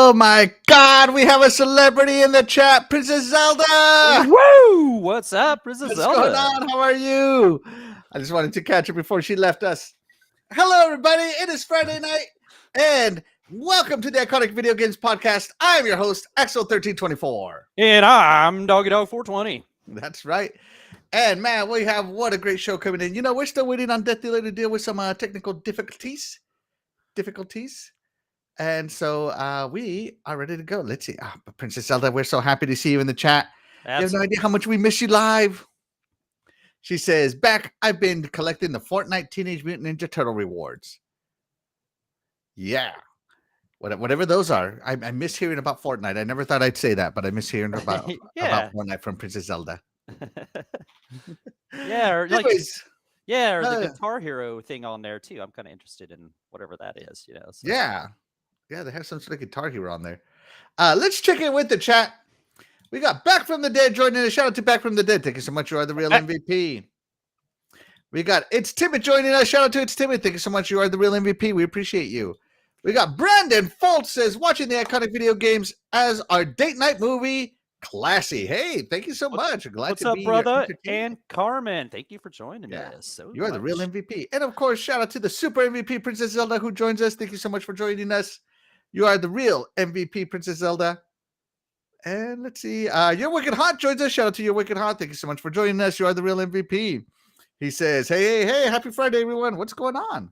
Oh my God, we have a celebrity in the chat, Princess Zelda. Woo! What's up, Princess What's Zelda? going on? How are you? I just wanted to catch her before she left us. Hello, everybody. It is Friday night, and welcome to the Iconic Video Games Podcast. I am your host, Axel1324. And I'm Doggy Dog 420. That's right. And man, we have what a great show coming in. You know, we're still waiting on DeathDealer to deal with some technical difficulties. And so we are ready to go. Let's see. Princess Zelda, we're so happy to see you in the chat. You have no idea how much we miss you live. She says, back, I've been collecting the Fortnite Teenage Mutant Ninja Turtle rewards. Yeah. Whatever those are. I miss hearing about Fortnite. I never thought I'd say that, but I miss hearing about Fortnite from Princess Zelda. Yeah, or Anyways, or the Guitar Hero thing on there too. I'm kind of interested in whatever that is, you know. So. Yeah, they have some sort of Guitar Hero on there. Let's check in with the chat. We got Back from the Dead joining us. Shout out to Back from the Dead. Thank you so much. You are the real MVP. We got It's Timid joining us. Shout out to It's Timid. Thank you so much. You are the real MVP. We appreciate you. We got Brandon Foltz says, watching the Iconic Video Games as our date night movie. Classy. Hey, thank you so much. Glad to be here. What's up, brother? And Carmen, thank you for joining us. So you are the real MVP. And of course, shout out to the super MVP, Princess Zelda, who joins us. Thank you so much for joining us. You are the real MVP, Princess Zelda. And let's see. Your Wicked Hot joins us. Shout out to Your Wicked Hot. Thank you so much for joining us. You are the real MVP. He says, hey, happy Friday, everyone. What's going on?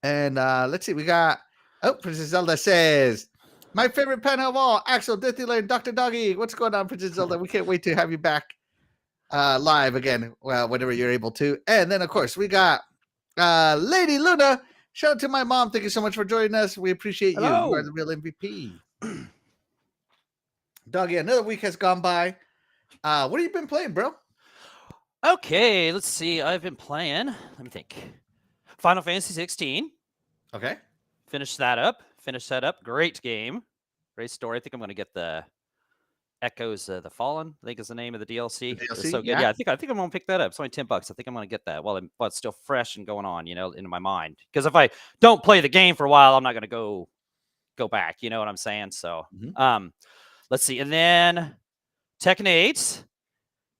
And let's see. We got, Princess Zelda says, my favorite panel of all, Axel, DeathDealer, and Dr. Doggy. What's going on, Princess Zelda? We can't wait to have you back live again, whenever you're able to. And then, of course, we got Lady Luna. Shout out to my mom. Thank you so much for joining us. We appreciate you. You are the real MVP. Doggy, another week has gone by. What have you been playing, bro? Okay, let's see. I've been playing, let me think. Final Fantasy 16. Okay. Finish that up. Great game. Great story. I think I'm going to get the Echoes the Fallen, I think is the name of the DLC. It's so good. Yeah, I think I'm going to pick that up. It's only $10. I think I'm going to get that while it's still fresh and going on, you know, into my mind. Because if I don't play the game for a while, I'm not going to go back. You know what I'm saying? So, let's see. And then Tekken 8.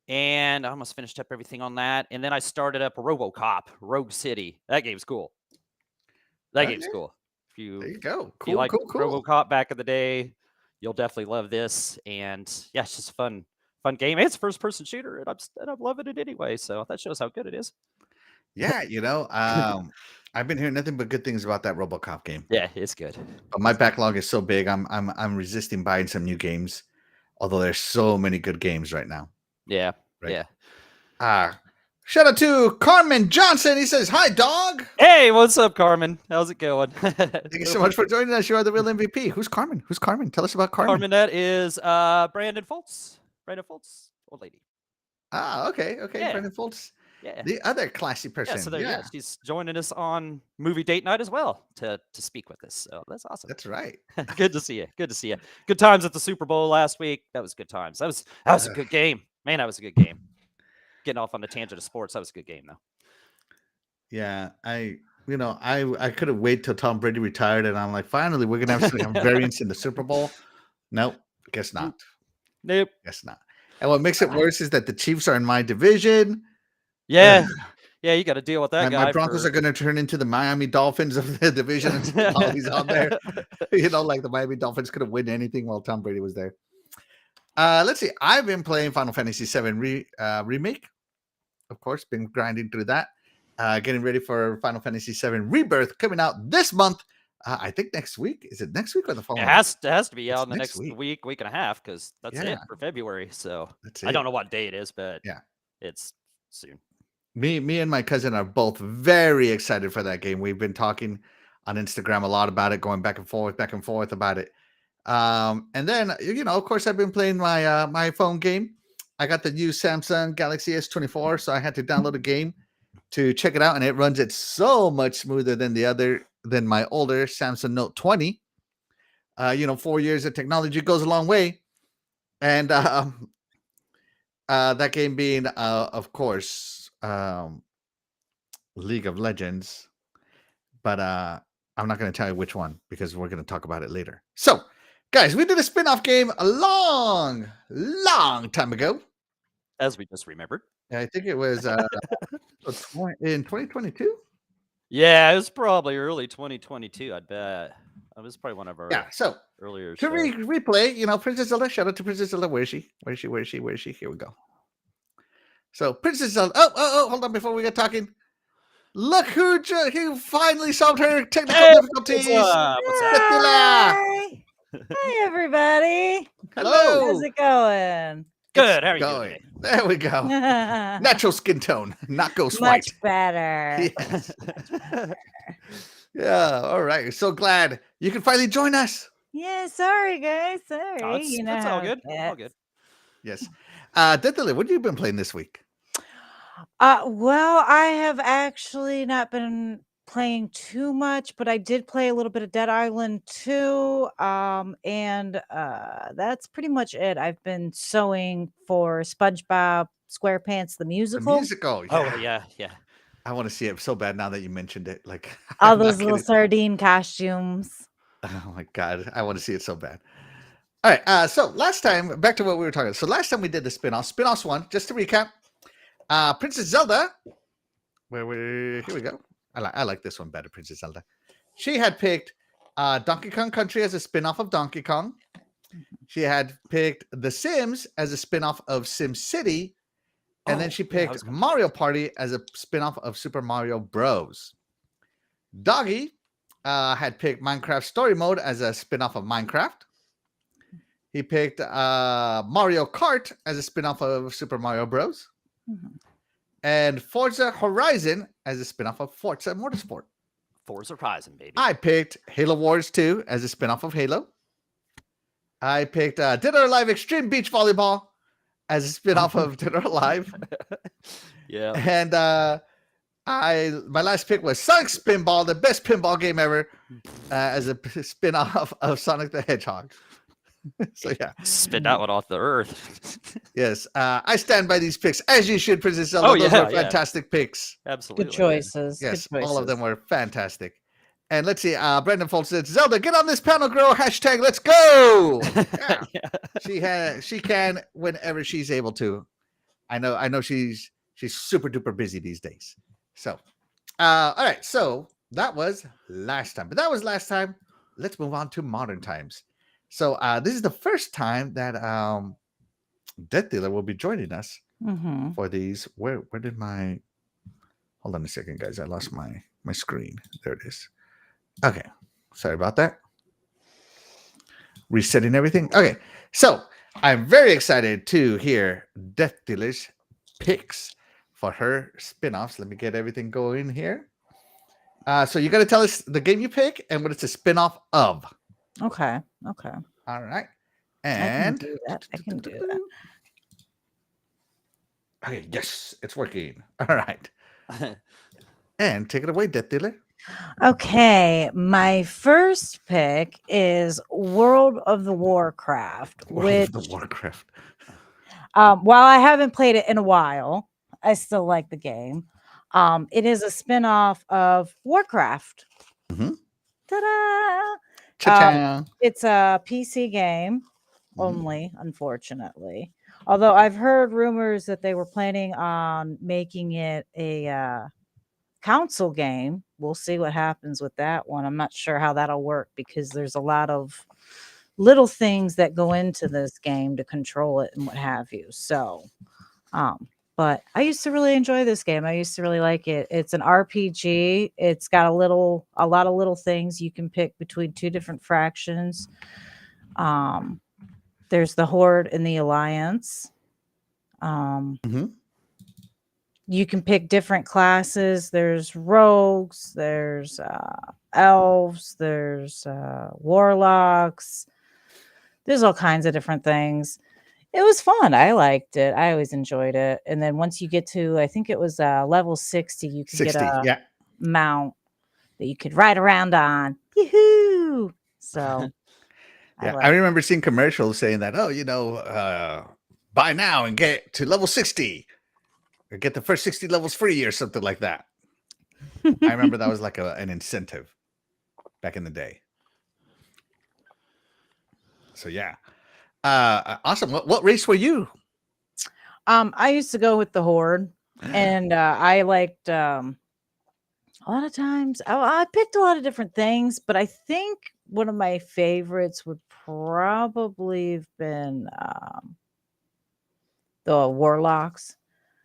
And I almost finished up everything on that. And then I started up RoboCop, Rogue City. That game's cool. Game's cool. There you go. Cool, cool. RoboCop back in the day, you'll definitely love this. And yeah, it's just a fun game. It's a first-person shooter, and I'm loving it anyway. So that shows how good it is. Yeah, you know, I've been hearing nothing but good things about that RoboCop game. Yeah, it's good. But my backlog is so big, I'm resisting buying some new games, although there's so many good games right now. Yeah, right. Yeah. Shout out to Carmen Johnson. He says, hi, dog. Hey, what's up, Carmen? How's it going? Thank you so much for joining us. You are the real MVP. Who's Carmen? Tell us about Carmen. Carmen, that is Brandon Foltz. Old lady. Okay. Yeah. Brandon Foltz. Yeah. The other classy person. Yeah, she's joining us on movie date night as well to speak with us. So that's awesome. That's right. Good to see you. Good times at the Super Bowl last week. That was good times. That was a good game. Man, that was a good game. Getting off on the tangent of sports, that was a good game, though. Yeah, I could have waited till Tom Brady retired, and I'm like, finally, we're gonna have some variance in the Super Bowl. Nope, guess not. Nope, guess not. And what makes it worse is that the Chiefs are in my division. Yeah, yeah, you got to deal with that guy. My Broncos are going to turn into the Miami Dolphins of the division until he's on there. You know, like the Miami Dolphins could have won anything while Tom Brady was there. Let's see. I've been playing Final Fantasy VII Remake. Of course, been grinding through that. Getting ready for Final Fantasy VII Rebirth coming out this month. I think next week. Is it next week or the following? It has to be out in the next week and a half, because that's it for February. So I don't know what day it is, but yeah, it's soon. Me and my cousin are both very excited for that game. We've been talking on Instagram a lot about it, going back and forth about it. And then, you know, of course, I've been playing my my phone game. I got the new Samsung Galaxy S24, so I had to download a game to check it out, and it runs it so much smoother than my older Samsung Note 20. You know, 4 years of technology goes a long way, and that game being, of course, League of Legends. But I'm not going to tell you which one because we're going to talk about it later. So, guys, we did a spin-off game a long time ago. As we just remembered. I think it was in 2022. Yeah, it was probably early 2022. I'd bet. It was probably one of our so earlier to replay, Princess Zelda. Shout out to Princess Zelda. Where is she? Where is she? Here we go. So Princess Zelda. Oh! Hold on, before we get talking. Look who finally solved her technical difficulties. What's up? Hi. Hi, everybody. Hello. How's it going? Good. How are you doing? There we go. Natural skin tone, not ghost white. Much better. Yes. Yeah. All right. So glad you can finally join us. Yeah. Sorry, guys. Sorry. Oh, it's all good. All good. Yes. DeathDealer, what have you been playing this week? Well, I have actually not been playing too much, but I did play a little bit of Dead Island 2. And that's pretty much it. I've been sewing for SpongeBob SquarePants the musical. The musical. Yeah. Oh, yeah. I want to see it so bad now that you mentioned it. Like all those little sardine costumes. Oh my God. I want to see it so bad. All right. So last time, back to what we were talking about. So last time we did the spin-offs one, just to recap. Princess Zelda, here we go. I like this one better, Princess Zelda. She had picked Donkey Kong Country as a spin-off of Donkey Kong. She had picked The Sims as a spin-off of Sim City. And then she picked Mario Party as a spin-off of Super Mario Bros. Doggy had picked Minecraft Story Mode as a spin-off of Minecraft. He picked Mario Kart as a spin-off of Super Mario Bros. And Forza Horizon as a spin-off of Forza Motorsport. Forza Horizon, baby. I picked Halo Wars 2 as a spin-off of Halo. I picked Dead or Alive Extreme Beach Volleyball as a spin-off of Dead or Alive. Yeah. And my last pick was Sonic Spinball, the best pinball game ever, as a spin-off of Sonic the Hedgehog. So yeah, spit that one off the earth. Yes, I stand by these picks, as you should, Princess Zelda. Those were fantastic picks. Absolutely, good choices. Yes, good choices. all of them were fantastic. And let's see, Brendan Foltz said, "Zelda, get on this panel, girl! Hashtag let's go!" Yeah. She can whenever she's able to. I know she's super duper busy these days. So, all right, so that was last time, Let's move on to modern times. So this is the first time that DeathDealer will be joining us for these. Where did my? Hold on a second, guys. I lost my screen. There it is. Okay, sorry about that. Resetting everything. Okay, so I'm very excited to hear DeathDealer's picks for her spinoffs. Let me get everything going here. So you got to tell us the game you pick and what it's a spinoff of. Okay. All right. And I can do that. Okay, yes, it's working. All right. And take it away, Death Okay, my first pick is World of the Warcraft. While I haven't played it in a while, I still like the game. It is a spin-off of Warcraft. Ta-da! It's a PC game only, unfortunately. Although I've heard rumors that they were planning on making it a console game. We'll see what happens with that one. I'm not sure how that'll work because there's a lot of little things that go into this game to control it and what have you. So, but I used to really enjoy this game. I used to really like it. It's an RPG. It's got a lot of little things you can pick between two different fractions. There's the Horde and the Alliance. You can pick different classes. There's rogues, there's elves, there's warlocks. There's all kinds of different things. It was fun. I liked it. I always enjoyed it. And then once you get to, I think it was level 60, you could get a mount that you could ride around on. Yoo-hoo! So I remember seeing commercials saying that, buy now and get to level 60 or get the first 60 levels free or something like that. I remember that was like an incentive. back in the day. So yeah, awesome. What race were you? I used to go with the Horde, and I liked a lot of times. I picked a lot of different things, but I think one of my favorites would probably have been the Warlocks.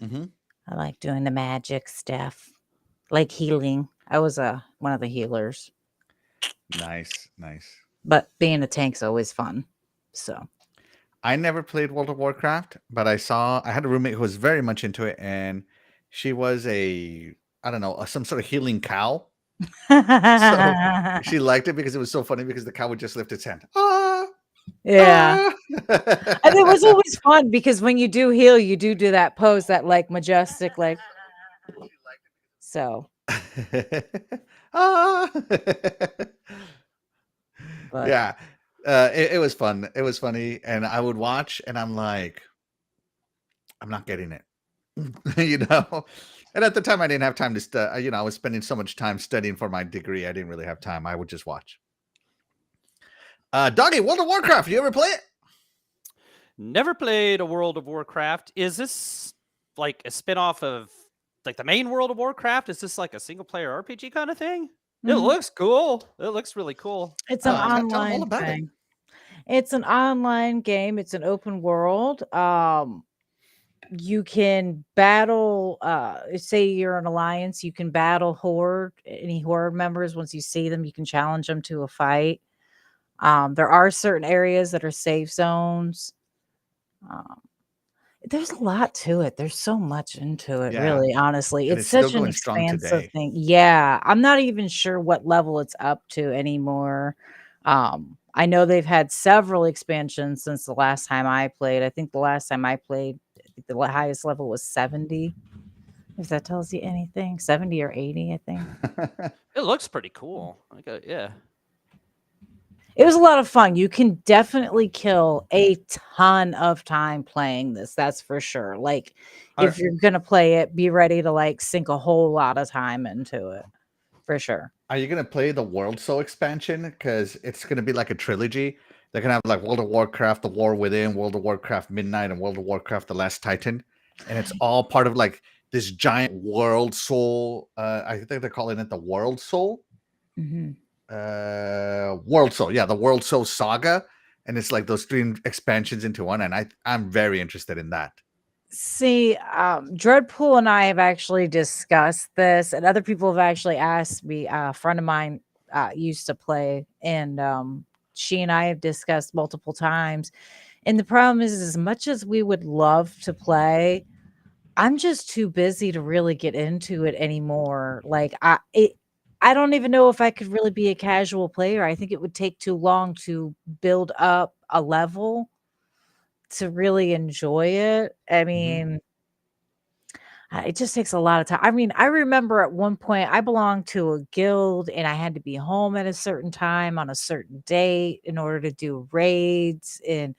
Mm-hmm. I like doing the magic stuff, like healing. I was one of the healers. Nice. But being a tank's always fun. So I never played World of Warcraft, but I had a roommate who was very much into it, and she was I don't know, some sort of healing cow. So she liked it because it was so funny because the cow would just lift its hand. Yeah. And it was always fun because when you do heal, you do that pose, that like majestic, like. So. But yeah, it was fun. It was funny, and I would watch, and I'm like, I'm not getting it, you know. And at the time, I didn't have time to study. I was spending so much time studying for my degree. I didn't really have time. I would just watch. Doggy, World of Warcraft. You ever play it? Never played a World of Warcraft. Is this like a spinoff of like the main World of Warcraft? Is this like a single player RPG kind of thing? Mm-hmm. It looks cool. It looks really cool. It's an online thing. It's an online game. It's an open world. You can battle, say you're an alliance, you can battle any horde members. Once you see them, you can challenge them to a fight. There are certain areas that are safe zones. There's a lot to it. There's so much into it, really, honestly. And it's such an expansive thing. Yeah. I'm not even sure what level it's up to anymore. I know they've had several expansions since the last time I played. I think the last time I played, the highest level was 70. If that tells you anything, 70 or 80, I think. It looks pretty cool. Yeah. It was a lot of fun. You can definitely kill a ton of time playing this. That's for sure. Like, if you're going to play it, be ready to like sink a whole lot of time into it. For sure. Are you going to play the World Soul expansion? Because it's going to be like a trilogy. They're going to have like World of Warcraft, The War Within, World of Warcraft Midnight, and World of Warcraft The Last Titan. And it's all part of like this giant World Soul. I think they're calling it the World Soul. Mm-hmm. World Soul. Yeah, the World Soul Saga. And it's like those 3 expansions into one. And I'm very interested in that. See, Dreadpool and I have actually discussed this, and other people have actually asked me. A friend of mine used to play, and she and I have discussed multiple times. And the problem is, as much as we would love to play, I'm just too busy to really get into it anymore. Like I don't even know if I could really be a casual player. I think it would take too long to build up a level to really enjoy it. I mean, it just takes a lot of time. I mean, I remember at one point I belonged to a guild and I had to be home at a certain time on a certain date in order to do raids. And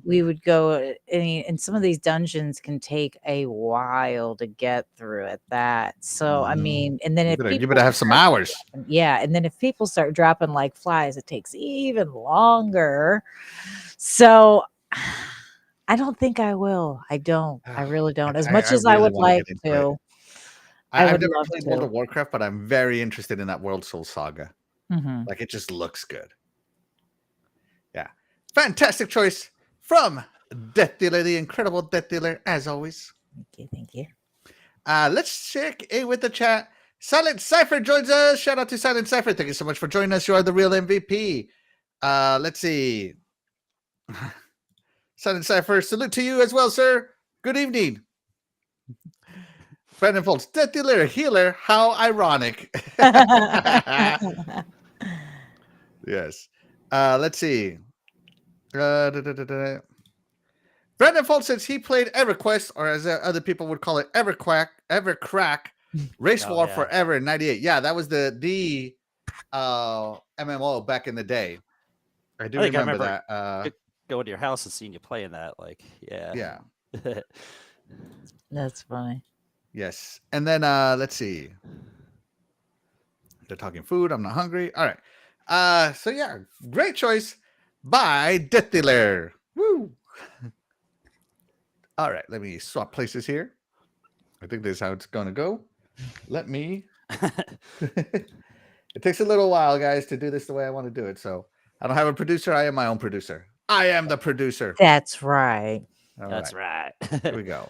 we would go, and some of these dungeons can take a while to get through at that. So, I mean, and then you better have some hours. Yeah. And then if people start dropping like flies, it takes even longer. So, I don't think I will. I don't. I really don't. As much as I would like to. I've never played World of Warcraft, but I'm very interested in that World Soul Saga. Like, it just looks good. Yeah. Fantastic choice from DeathDealer, the incredible DeathDealer, as always. Thank you. Let's check in with the chat. Silent Cypher joins us. Shout out to Silent Cypher. Thank you so much for joining us. You are the real MVP. Let's see. Silent Cypher, salute to you as well, sir. Good evening. Brandon Foltz, DeathDealer, healer, how ironic. Yes. Let's see. Brandon Foltz says he played EverQuest, or as other people would call it, Evercrack, Race War Forever in '98. Yeah, that was the MMO back in the day. I remember that. Going to your house and seeing you playing that, like, yeah. That's funny. Yes. And then let's see. They're talking food. I'm not hungry. All right. So yeah, great choice by DeathDealer. Woo! All right, let me swap places here. I think this is how it's gonna go. Let me. It takes a little while, guys, to do this the way I want to do it. So I don't have a producer. I am my own producer. I am the producer. That's right. That's right. Here we go.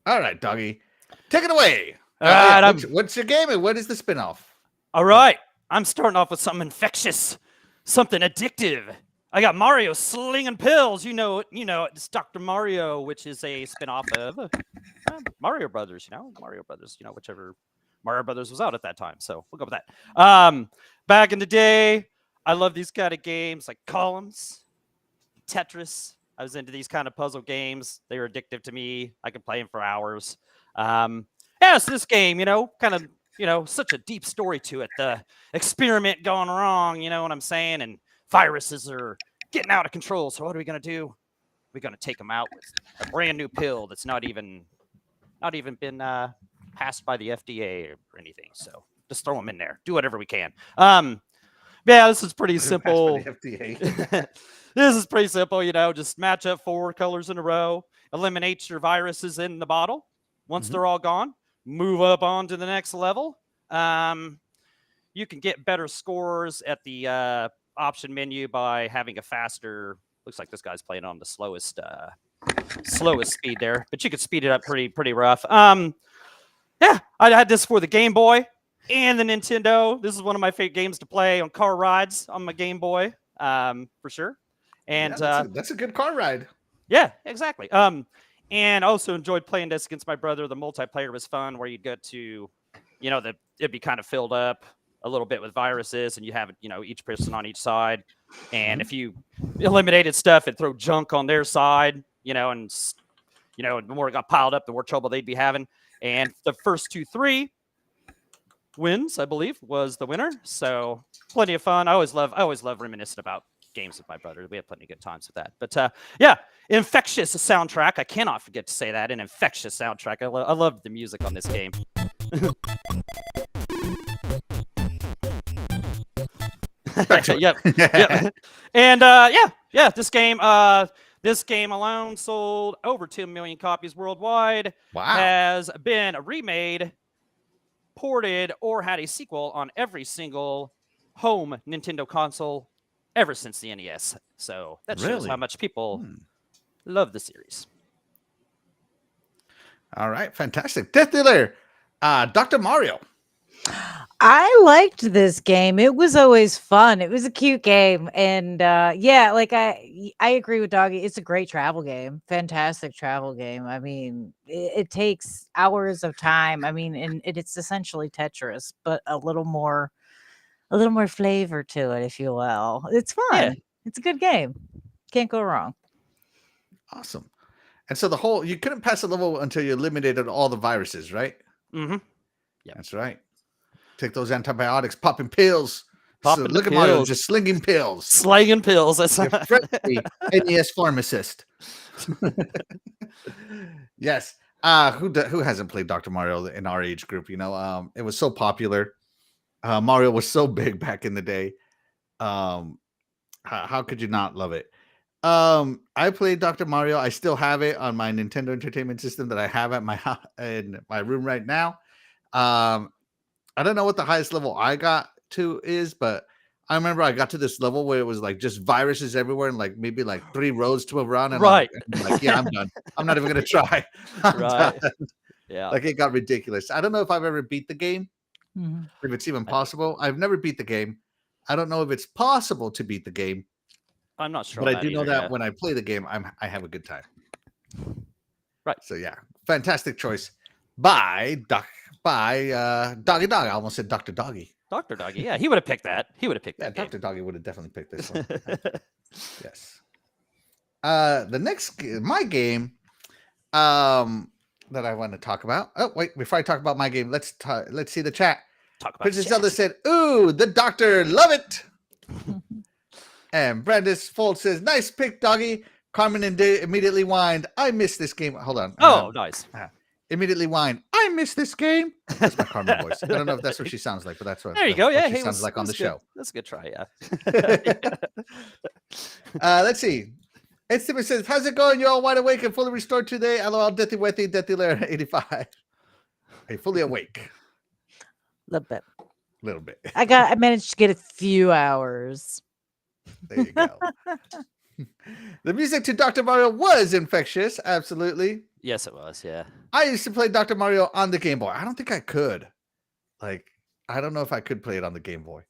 All right, doggy. Take it away. All right. What's your game and what is the spinoff? All right. I'm starting off with something infectious, something addictive. I got Mario slinging pills. You know, it's Dr. Mario, which is a spinoff of Mario Brothers. Mario Brothers. Whichever Mario Brothers was out at that time. So we'll go with that. Back in the day, I love these kind of games like Columns, Tetris. I was into these kind of puzzle games. They were addictive to me. I could play them for hours. So this game, kind of, such a deep story to it. The experiment gone wrong, you know what I'm saying? And viruses are getting out of control. So what are we going to do? We're going to take them out with a brand new pill that's not even been passed by the FDA or anything. So just throw them in there. Do whatever we can. This is pretty simple. This is pretty simple, just match up 4 colors in a row, eliminate your viruses in the bottle. Once they're all gone, move up on to the next level. You can get better scores at the option menu by having a faster, looks like this guy's playing on the slowest speed there, but you could speed it up pretty rough. I had this for the Game Boy and the Nintendo. This is one of my favorite games to play on car rides on my Game Boy, for sure. And that's a good car ride. Yeah, exactly. And I also enjoyed playing this against my brother. The multiplayer was fun, where you'd get to, it'd be kind of filled up a little bit with viruses, and you have, each person on each side. And if you eliminated stuff, it'd throw junk on their side, and the more it got piled up, the more trouble they'd be having. And the first 2-3 wins, I believe, was the winner. So plenty of fun. I always love reminiscing about games with my brother. We had plenty of good times with that. But infectious soundtrack. I cannot forget to say that, an infectious soundtrack. I love the music on this game. Yep. And this game alone sold over 2 million copies worldwide. Wow. Has been remade, ported, or had a sequel on every single home Nintendo console ever since the NES. So that shows how much people love the series. All right, fantastic. DeathDealer, Dr. Mario. I liked this game. It was always fun. It was a cute game. And I agree with Doggy. It's a great travel game. Fantastic travel game. I mean, it takes hours of time. I mean, and it's essentially Tetris, but a little more flavor to it, if you will. It's fun. Yeah. It's a good game. Can't go wrong. Awesome. And so you couldn't pass a level until you eliminated all the viruses, right? Mm-hmm. Yeah, that's right. Take those antibiotics, popping pills. Look at Mario just slinging pills. Slinging pills. That's friendly NES pharmacist. Yes. Who hasn't played Dr. Mario in our age group? It was so popular. Mario was so big back in the day. How could you not love it? I played Dr. Mario. I still have it on my Nintendo Entertainment System that I have at in my room right now. I don't know what the highest level I got to is, but I remember I got to this level where it was like just viruses everywhere and like maybe like 3 rows to a run. And right. I'm like, yeah, I'm done. I'm not even going to try. Right. Yeah. Like it got ridiculous. I don't know if I've ever beat the game. If it's even possible. I've never beat the game. I don't know if it's possible to beat the game. I'm not sure. But I do know that when I play the game, I have a good time. Right. So yeah, fantastic choice by Doggy Dog. I almost said Dr. Doggy. Dr. Doggy. Yeah, he would have picked that. Dr. Doggy would have definitely picked this one. Yes. The next my game that I want to talk about. Oh, wait, before I talk about my game, let's see the chat. Talk about Princess Zelda said, "Ooh, the doctor, love it." And Brandis Fold says, "Nice pick, Doggy." Carmen immediately whined, "I missed this game." Hold on. Oh, nice. immediately whine, "I miss this game." That's my Carmen voice. I don't know if that's what she sounds like, but that's what. There you go. Yeah, she sounds like on the show. That's a good try. Yeah. Let's see. It's Timmy says, "How's it going? You all wide awake and fully restored today?" LOL, Deathy Wethy, DeathDealer 85. Are you fully awake? A Little bit. I managed to get a few hours. There you go. The music to Dr. Mario was infectious. Absolutely. Yes, it was. Yeah. I used to play Dr. Mario on the Game Boy. I don't think I could. I don't know if I could play it on the Game Boy.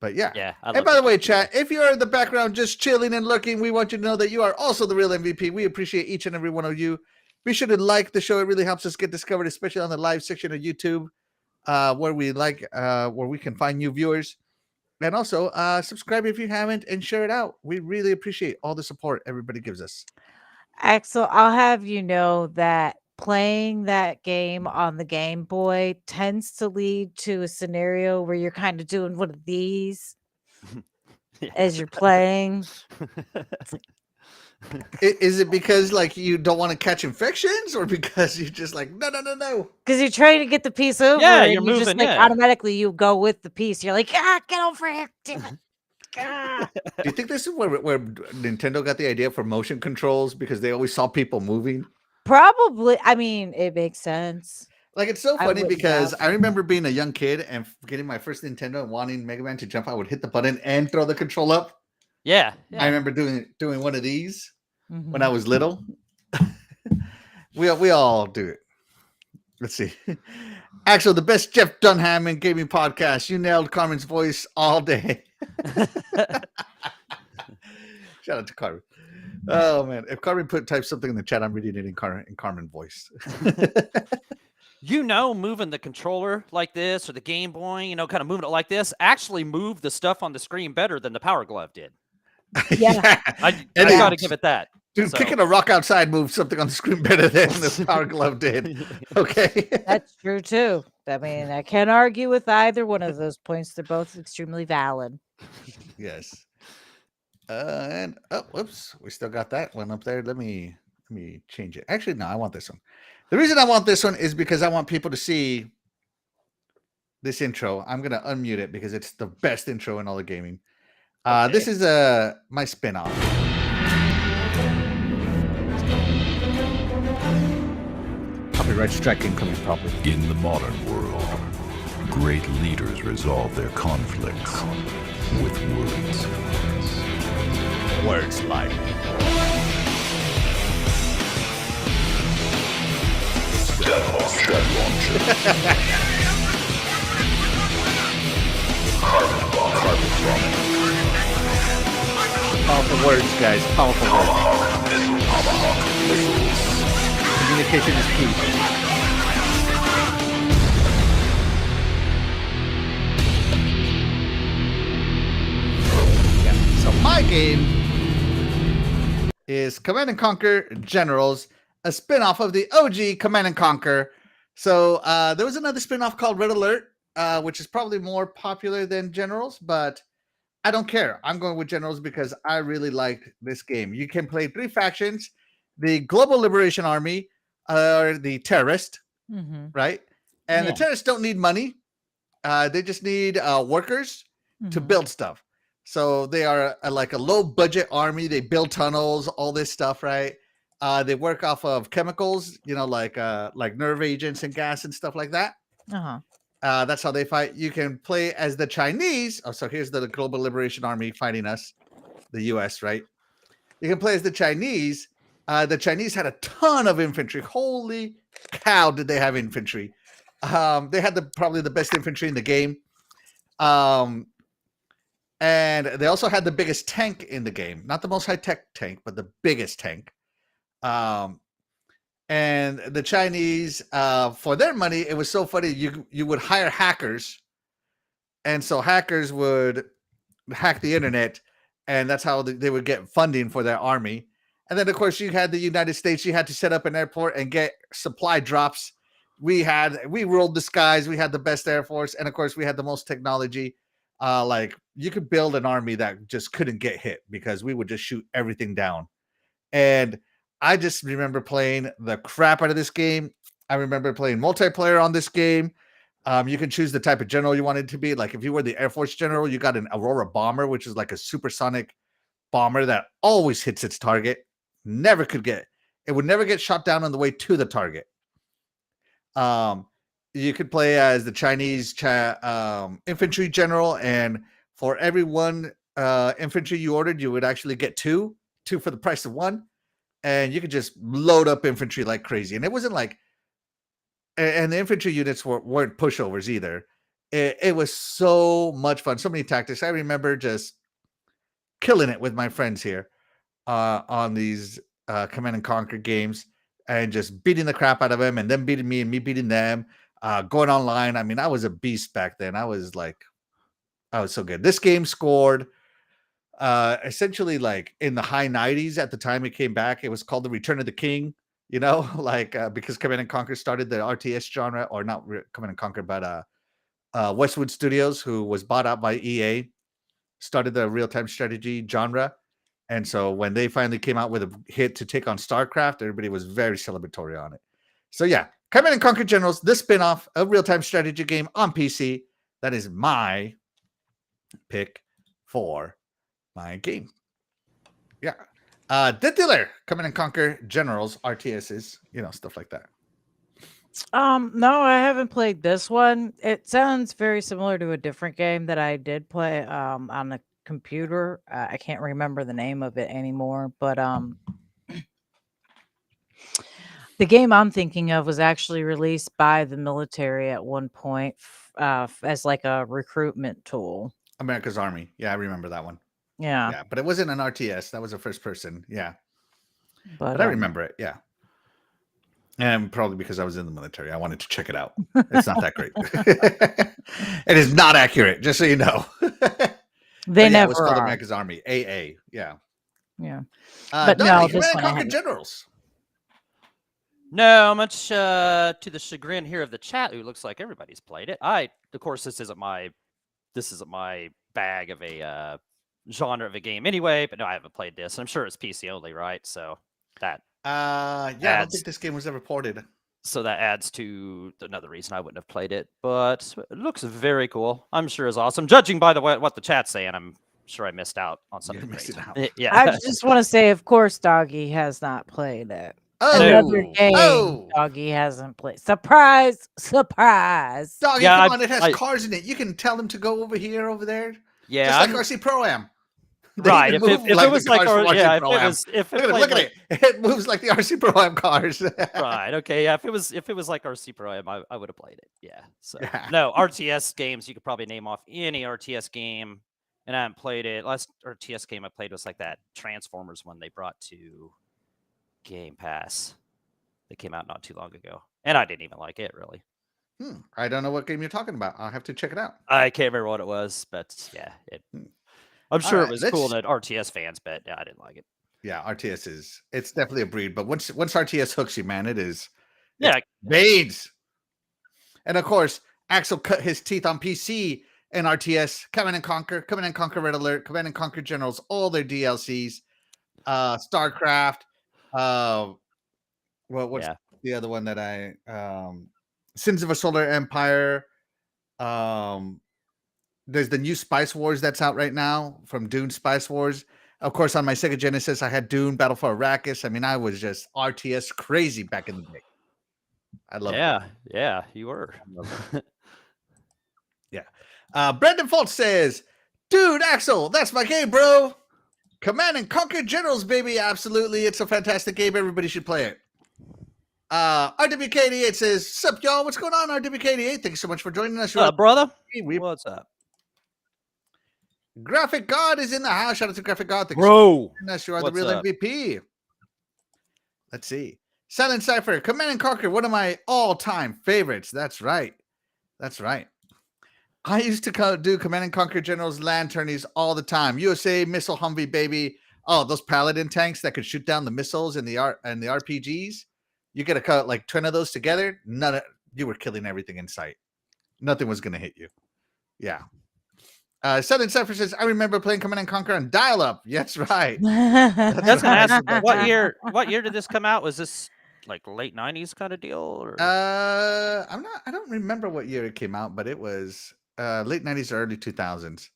But yeah. Yeah. And by the way, chat, if you're in the background just chilling and lurking, we want you to know that you are also the real MVP. We appreciate each and every one of you. Be sure to like the show. It really helps us get discovered, especially on the live section of YouTube, where we can find new viewers. And also, subscribe if you haven't and share it out. We really appreciate all the support everybody gives us. Axel, I'll have you know that playing that game on the Game Boy tends to lead to a scenario where you're kind of doing one of these as you're playing. Is it because you don't want to catch infections, or because you're just like no? Because you're trying to get the piece over. Yeah, and you're moving. Just automatically you go with the piece. You're like, get over here. Damn it. Do you think this is where Nintendo got the idea for motion controls, because they always saw people moving? Probably. I mean, it makes sense. It's so funny because I remember being a young kid and getting my first Nintendo and wanting Mega Man to jump. I would hit the button and throw the control up. Yeah. I remember doing one of these when I was little. we all do it. Let's see. Actually, the best Jeff Dunham in gaming podcast. You nailed Carmen's voice all day. Shout out to Carmen. Oh man, if Carmen type something in the chat, I'm reading it in Carmen voice. Moving the controller like this or the Game Boy, kind of moving it like this, actually moved the stuff on the screen better than the Power Glove did. Yeah. I got to give it that. Dude, kicking a rock outside moved something on the screen better than the Power Glove did. Okay. That's true too. I mean, I can't argue with either one of those points. They're both extremely valid. Yes. And whoops, we still got that one up there. Let me change it. Actually, no, I want this one. The reason I want this one is because I want people to see this intro. I'm gonna unmute it because it's the best intro in all of gaming. Okay. This is my spinoff. Copyright strike incoming, probably. In the modern world, great leaders resolve their conflicts with words. Words like. Step launcher. Carbon bomb. Powerful words, guys. Powerful words. Missiles. Communication is key. Yeah. So my game is Command & Conquer Generals, a spin-off of the OG Command & Conquer. So there was another spin-off called Red Alert, which is probably more popular than Generals, but I don't care. I'm going with Generals because I really liked this game. You can play 3 factions: the Global Liberation Army, or the Terrorist, right? And the Terrorists don't need money. They just need workers to build stuff. So they are like a low-budget army. They build tunnels, all this stuff, right? They work off of chemicals, like nerve agents and gas and stuff like that. That's how they fight. You can play as the Chinese. Oh, so here's the Global Liberation Army fighting us, the U.S., right? You can play as the Chinese. The Chinese had a ton of infantry. Holy cow, did they have infantry? They had probably the best infantry in the game. And they also had the biggest tank in the game. Not the most high-tech tank, but the biggest tank. And the Chinese, for their money, it was so funny. You would hire hackers. And so hackers would hack the internet. And that's how they would get funding for their army. And then, of course, you had the United States. You had to set up an airport and get supply drops. We ruled the skies. We had the best Air Force. And, of course, we had the most technology. You could build an army that just couldn't get hit because we would just shoot everything down. And I just remember playing the crap out of this game. I remember playing multiplayer on this game. You can choose the type of general you wanted to be. Like if you were the Air Force general, you got an Aurora bomber, which is like a supersonic bomber that always hits its target. It would never get shot down on the way to the target. You could play as the Chinese infantry general, and for every one infantry you ordered, you would actually get two for the price of one, and you could just load up infantry like crazy. And it wasn't like, and the infantry units weren't pushovers either. It was so much fun, so many tactics. I remember just killing it with my friends here on these Command and Conquer games, and just beating the crap out of them, and them beating me and me beating them. Going online. I mean, I was a beast back then. I was so good. This game scored essentially like in the high 90s at the time it came back. It was called The Return of the King, because Command and Conquer started the RTS genre, or not Command and Conquer, but Westwood Studios, who was bought out by EA, started the real-time strategy genre. And so when they finally came out with a hit to take on StarCraft, everybody was very celebratory on it. So yeah, Command and Conquer Generals, the spin-off of real-time strategy game on PC. That is my pick for my game. Yeah. DeathDealer, Command and Conquer Generals, RTSs, stuff like that. No, I haven't played this one. It sounds very similar to a different game that I did play on the computer. I can't remember the name of it anymore, but the game I'm thinking of was actually released by the military at one point as like a recruitment tool. America's Army. Yeah, I remember that one. Yeah. Yeah, but it wasn't an RTS. That was a first person. Yeah. But I remember it. Yeah. And probably because I was in the military, I wanted to check it out. It's not that great. It is not accurate, just so you know. They never it was called are. America's Army, AA. Yeah. Yeah. But no, Command and Conquer Generals. No, much to the chagrin here of the chat, who looks like everybody's played it. Of course, this isn't my bag of a genre of a game anyway, but no, I haven't played this. And I'm sure it's PC only, right? So that I don't think this game was ever ported. So that adds to another reason I wouldn't have played it. But it looks very cool. I'm sure it's awesome. Judging by what the chat's saying, I'm sure I missed out on something great. Yeah. I just want to say, of course, Doggy has not played it. Oh, another game Doggy hasn't played. Surprise! Surprise! Doggy, come on, it has cars in it. You can tell them to go over here, over there. Yeah, just like RC Pro-Am. Right. If it was like look at it. It moves like the RC Pro-Am cars. Right. Okay. Yeah. If it was like RC Pro-Am, I would have played it. Yeah. So no RTS games. You could probably name off any RTS game, and I haven't played it. Last RTS game I played was like that Transformers one they brought to Game Pass. They came out not too long ago, and I didn't even like it really. I don't know what game you're talking about. I'll have to check it out. I can't remember what it was, but yeah, I'm sure it was cool that RTS fans, but yeah, I didn't like it. Yeah, RTS it's definitely a breed, but once RTS hooks you, man, it's veins. And of course, Axel cut his teeth on PC and RTS, Command and Conquer Red Alert, Command and Conquer Generals, all their DLCs, StarCraft, what's the other one that I Sins of a Solar Empire. There's the new Spice Wars that's out right now from Dune Spice Wars. Of course, on my Sega Genesis, I had Dune Battle for Arrakis. I mean, I was just RTS crazy back in the day. I love it. Yeah, you were. Yeah. Brendan Fultz says, dude, Axel, that's my game, bro. Command and Conquer Generals, baby. Absolutely. It's a fantastic game. Everybody should play it. RWK88 says, sup, y'all? What's going on, RWK88? Thanks so much for joining us. Brother? What's up? Graphic God is in the house. Shout out to Graphic God. Bro. You are the real MVP. Let's see. Silent Cypher, Command and Conquer, one of my all-time favorites. That's right. I used to do Command and Conquer Generals land tourneys all the time. USA Missile Humvee, baby. Oh, those Paladin tanks that could shoot down the missiles and the RPGs. You get like 10 of those together. You were killing everything in sight. Nothing was going to hit you. Yeah. Southern Cypher says, I remember playing Command and Conquer on dial-up. Yes, right. That's right. What year did this come out? Was this Like late 90s kind of deal? Or? I don't remember what year it came out, but it was late 90s, early 2000s.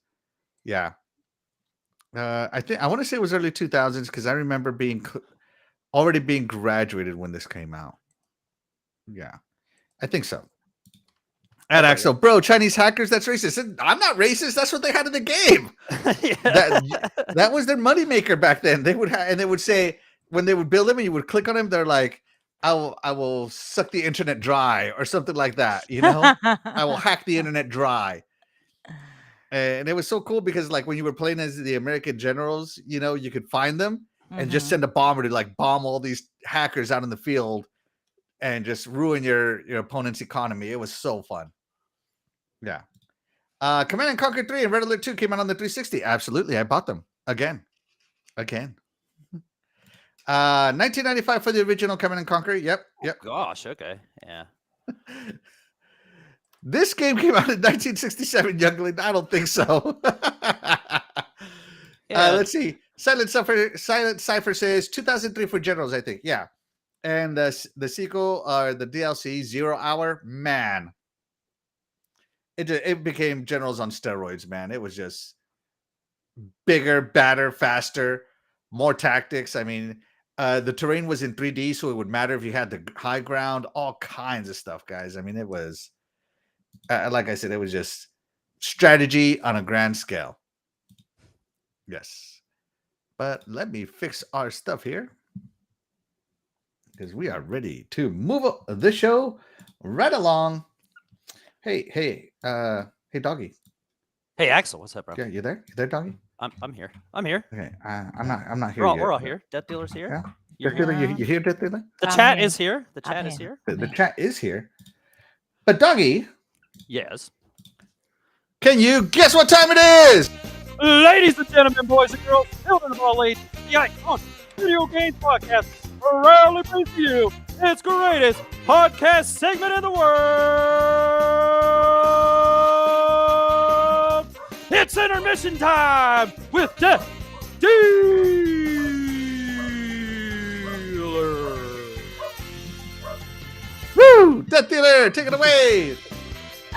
Yeah. I want to say it was early 2000s because I remember already being graduated when this came out. Yeah, I think so. And Okay. Axel, bro, Chinese hackers, that's racist. I'm not racist. That's what they had in the game. That was their moneymaker back then. They would say when they would build them and you would click on them, they're like, I will suck the internet dry or something like that. You know, I will hack the internet dry. And it was so cool because like when you were playing as the American generals, you know, you could find them and just send a bomber to like bomb all these hackers out in the field and just ruin your opponent's economy. It was so fun. Yeah. Command and Conquer 3 and Red Alert 2 came out on the 360. Absolutely. I bought them again. 1995 for the original Command and Conquer. Yep. Gosh. Okay. Yeah. This game came out in 1967, Youngling. I don't think so. Let's see. Silent Cipher says 2003 for Generals, I think. Yeah. And the sequel, the DLC, 0 Hour, man. It became Generals on steroids, man. It was just bigger, badder, faster, more tactics. I mean, the terrain was in 3D, so it would matter if you had the high ground, all kinds of stuff, guys. I mean, it was... like I said, it was just strategy on a grand scale. Yes. But let me fix our stuff here because we are ready to move the show right along. Hey, Doggy. Hey, Axel, what's up, bro? Yeah, you there? You there, Doggy? I'm here. Okay, I'm not here. We're all here. DeathDealer's here. Yeah. You here, DeathDealer? The chat is here. The chat is here. The chat is here. But Doggy. Yes. Can you guess what time it is? Ladies and gentlemen, boys and girls, children of all ages, the Iconic Video Games Podcast proudly brings to you its greatest podcast segment in the world. It's intermission time with DeathDealer. Woo! DeathDealer, take it away.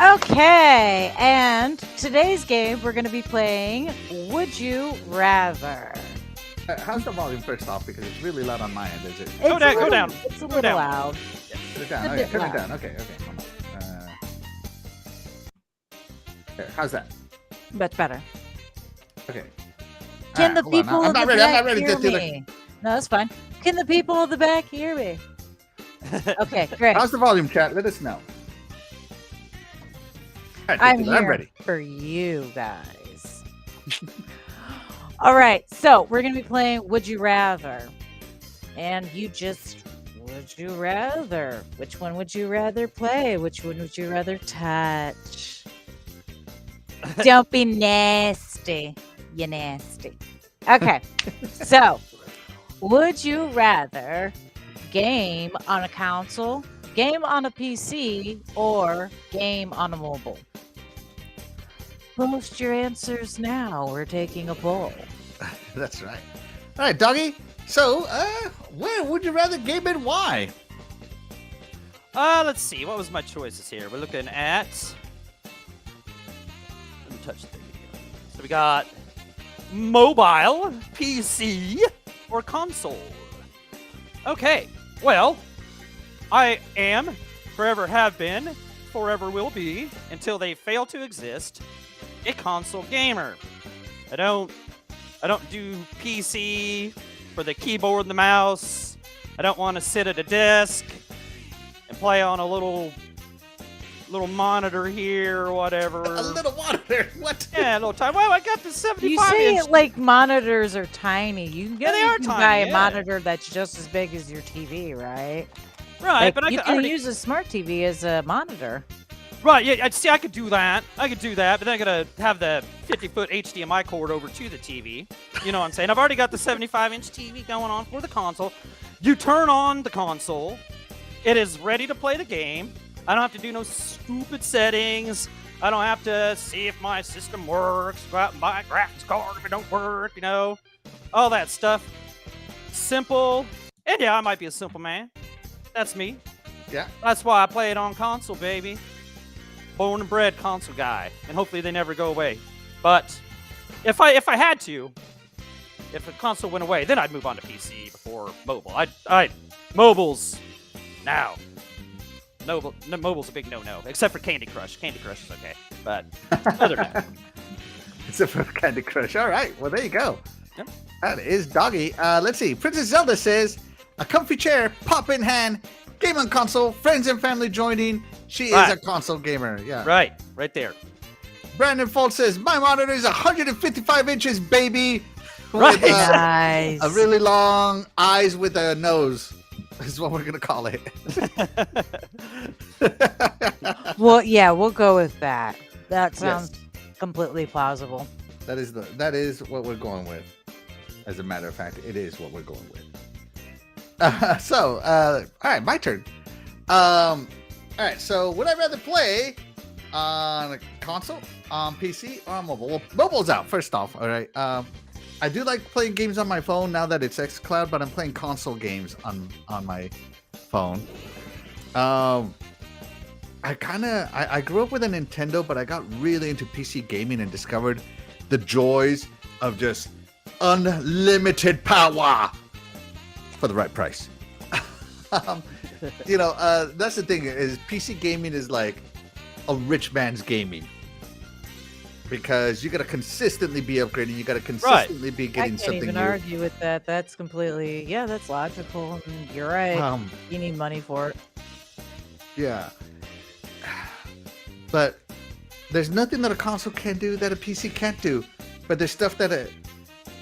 Okay, and today's game we're going to be playing Would You Rather. How's the volume first off? Because it's really loud on my end, is it? Go down. It's a little loud. Turn it down. Okay, turn it down. Okay. Hold on. There, how's that? Much better. Okay. Can the people in the back hear DeathDealer. me? No, that's fine. Can the people in the back hear me? Okay, great. How's the volume, chat? Let us know. Right, I'm ready for you guys. All right, so we're going to be playing Would You Rather. And you just, would you rather? Which one would you rather play? Which one would you rather touch? Don't be nasty. You nasty. Okay, so would you rather game on a console, game on a PC, or game on a mobile? Post your answers now. We're taking a poll. That's right. All right, Doggy. So, where would you rather game and why? Let's see. What was my choices here? We're looking at... Let me touch the... So we got mobile, PC, or console. Okay. Well, I am, forever have been, forever will be, until they fail to exist, a console gamer. I don't do PC for the keyboard and the mouse. I don't want to sit at a desk and play on a little monitor here or whatever. A little monitor? What? Yeah, a little tiny. Well, I got the 75 You say inch. it like monitors are tiny. You can they are buy tiny, a monitor that's just as big as your TV, right? Right, Like, but you I can already use a smart TV as a monitor. Right, yeah, see, I could do that. But then I gotta have the 50-foot HDMI cord over to the TV. You know what I'm saying? I've already got the 75-inch TV going on for the console. You turn on the console. It is ready to play the game. I don't have to do no stupid settings. I don't have to see if my system works, go out and buy a graphics card if it don't work, you know. All that stuff. Simple. And yeah, I might be a simple man. That's me. Yeah. That's why I play it on console, baby. Born and bred console guy, and hopefully they never go away. But if I had to, if the console went away, then I'd move on to PC before mobile. Mobile's now. Mobile's a big no-no, except for Candy Crush. Candy Crush is okay, but other than that. Except for Candy Crush. All right, well, there you go. Yep. That is Doggy. Let's see. Princess Zelda says, a comfy chair, pop in hand, game on console, friends and family joining. She is a console gamer. Yeah. Right there. Brandon Folt says, my monitor is 155 inches, baby. Right. With, Nice. a really long eyes with a nose is what we're going to call it. Well, yeah, we'll go with that. That sounds completely plausible. That is what we're going with. As a matter of fact, it is what we're going with. All right, my turn. All right, so would I rather play on a console, on PC, or on mobile? Well, mobile's out, first off, all right? I do like playing games on my phone now that it's xCloud, but I'm playing console games on my phone. I grew up with a Nintendo, but I got really into PC gaming and discovered the joys of just unlimited power for the right price. That's the thing, is PC gaming is like a rich man's gaming, because you got to consistently be upgrading, you got to consistently be getting something new. I can't even argue with that. That's completely, that's logical. And you're right. You need money for it. Yeah. But there's nothing that a console can do that a PC can't do. But there's stuff that a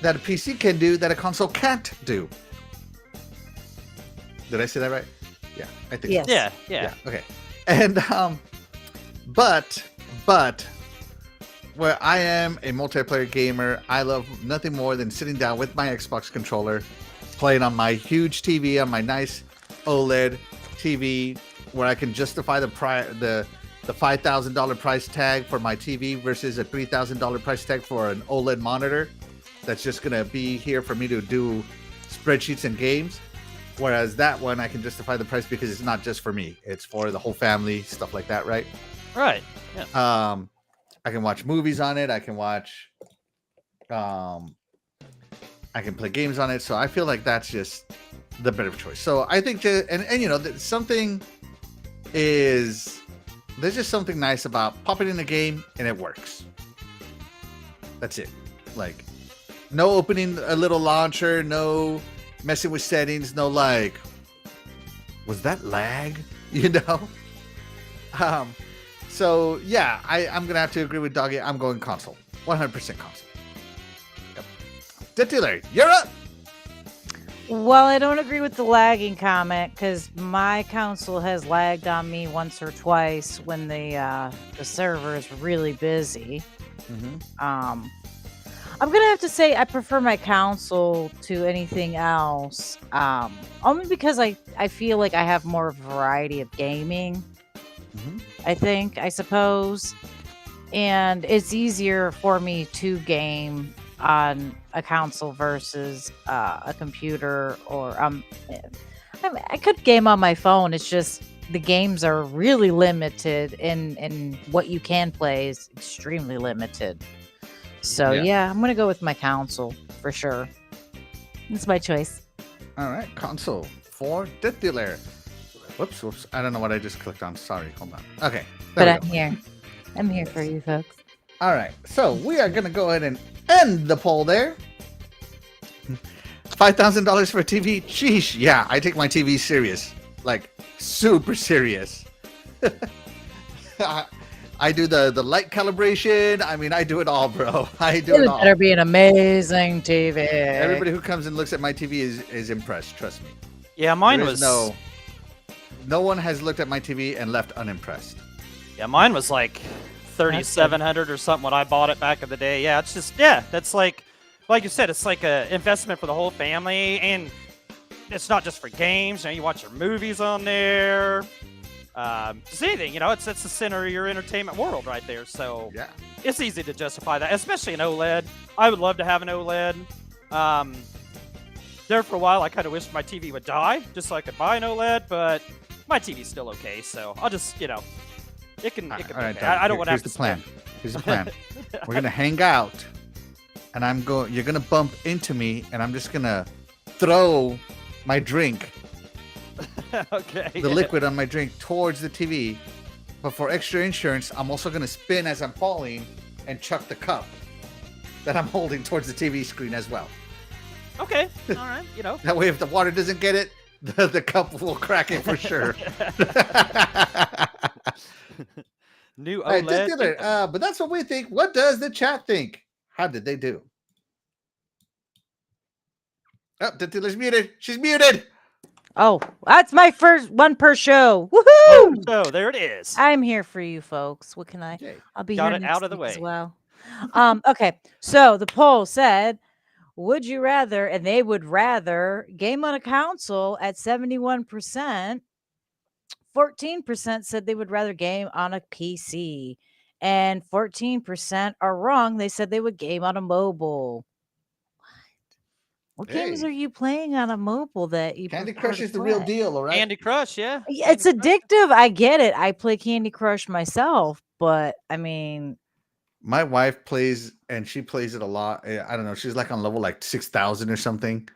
PC can do that a console can't do. Did I say that right? Yeah, I think yes. so. Yeah. Okay. And but where I am a multiplayer gamer, I love nothing more than sitting down with my Xbox controller, playing on my huge TV, on my nice OLED TV, where I can justify the $5,000 price tag for my TV versus a $3,000 price tag for an OLED monitor that's just going to be here for me to do spreadsheets and games. Whereas that one, I can justify the price because it's not just for me. It's for the whole family, stuff like that, right? Right. Yeah. I can watch movies on it. I can watch, I can play games on it. So I feel like that's just the better choice. So I think, there's just something nice about popping in a game and it works. That's it. Like, no opening a little launcher, no messing with settings, no like, was that lag? So yeah, I'm gonna have to agree with Doggy. I'm going console, 100% console. Yep. DeathDealer, you're up. Well, I don't agree with the lagging comment, because my console has lagged on me once or twice when the server is really busy. Mm-hmm. I'm gonna have to say I prefer my console to anything else, only because I feel like I have more variety of gaming. Mm-hmm. I suppose, and it's easier for me to game on a console versus a computer, or I could game on my phone. It's just the games are really limited, and what you can play is extremely limited. So yeah, I'm gonna go with my console for sure. It's my choice. All right, console for DeathDealer. Whoops. I don't know what I just clicked on. Sorry, hold on. Okay. But I'm here. I'm here for you folks. All right, so we are gonna go ahead and end the poll there. $5,000 for a TV? Sheesh. Yeah, I take my TV serious. Like, super serious. I do the light calibration. I mean, I do it all, bro. I do it all. It better be an amazing TV. Everybody who comes and looks at my TV is impressed. Trust me. Yeah, mine was no one has looked at my TV and left unimpressed. Yeah, mine was like 3,700 or something when I bought it back in the day. Yeah, it's just that's like you said, it's like an investment for the whole family, and it's not just for games. You watch your movies on there. Just anything, it's the center of your entertainment world right there. So yeah, it's easy to justify that, especially an OLED. I would love to have an OLED. there for a while. I kind of wished my TV would die just so I could buy an OLED, but my TV's still okay. So I'll just, it can. It can. All right, I don't want to have here's to the plan. Here's the plan. We're gonna hang out, and you're gonna bump into me, and I'm just gonna throw my drink, okay. the liquid on my drink, towards the TV. But for extra insurance, I'm also gonna spin as I'm falling and chuck the cup that I'm holding towards the TV screen as well. Okay. All right. That way, if the water doesn't get it, the cup will crack it for sure. New All right, OLED. but that's what we think. What does the chat think? How did they do? Oh, DeathDealer's muted. She's muted. Oh, that's my first one per show. Woohoo! Oh, so there it is. I'm here for you folks. What can I? Okay. I'll be Got here it next out of the week as way. well. Okay. So the poll said, would you rather, and they would rather game on a console at 71%. 14% said they would rather game on a PC. And 14% are wrong. They said they would game on a mobile. What games Hey. are you playing on a mobile that you Candy prefer Crush to is the real play? deal, all right? Candy Crush, yeah. It's addictive. I get it. I play Candy Crush myself, but I mean, My wife plays, and she plays it a lot. I don't know. She's like on level like 6,000 or something.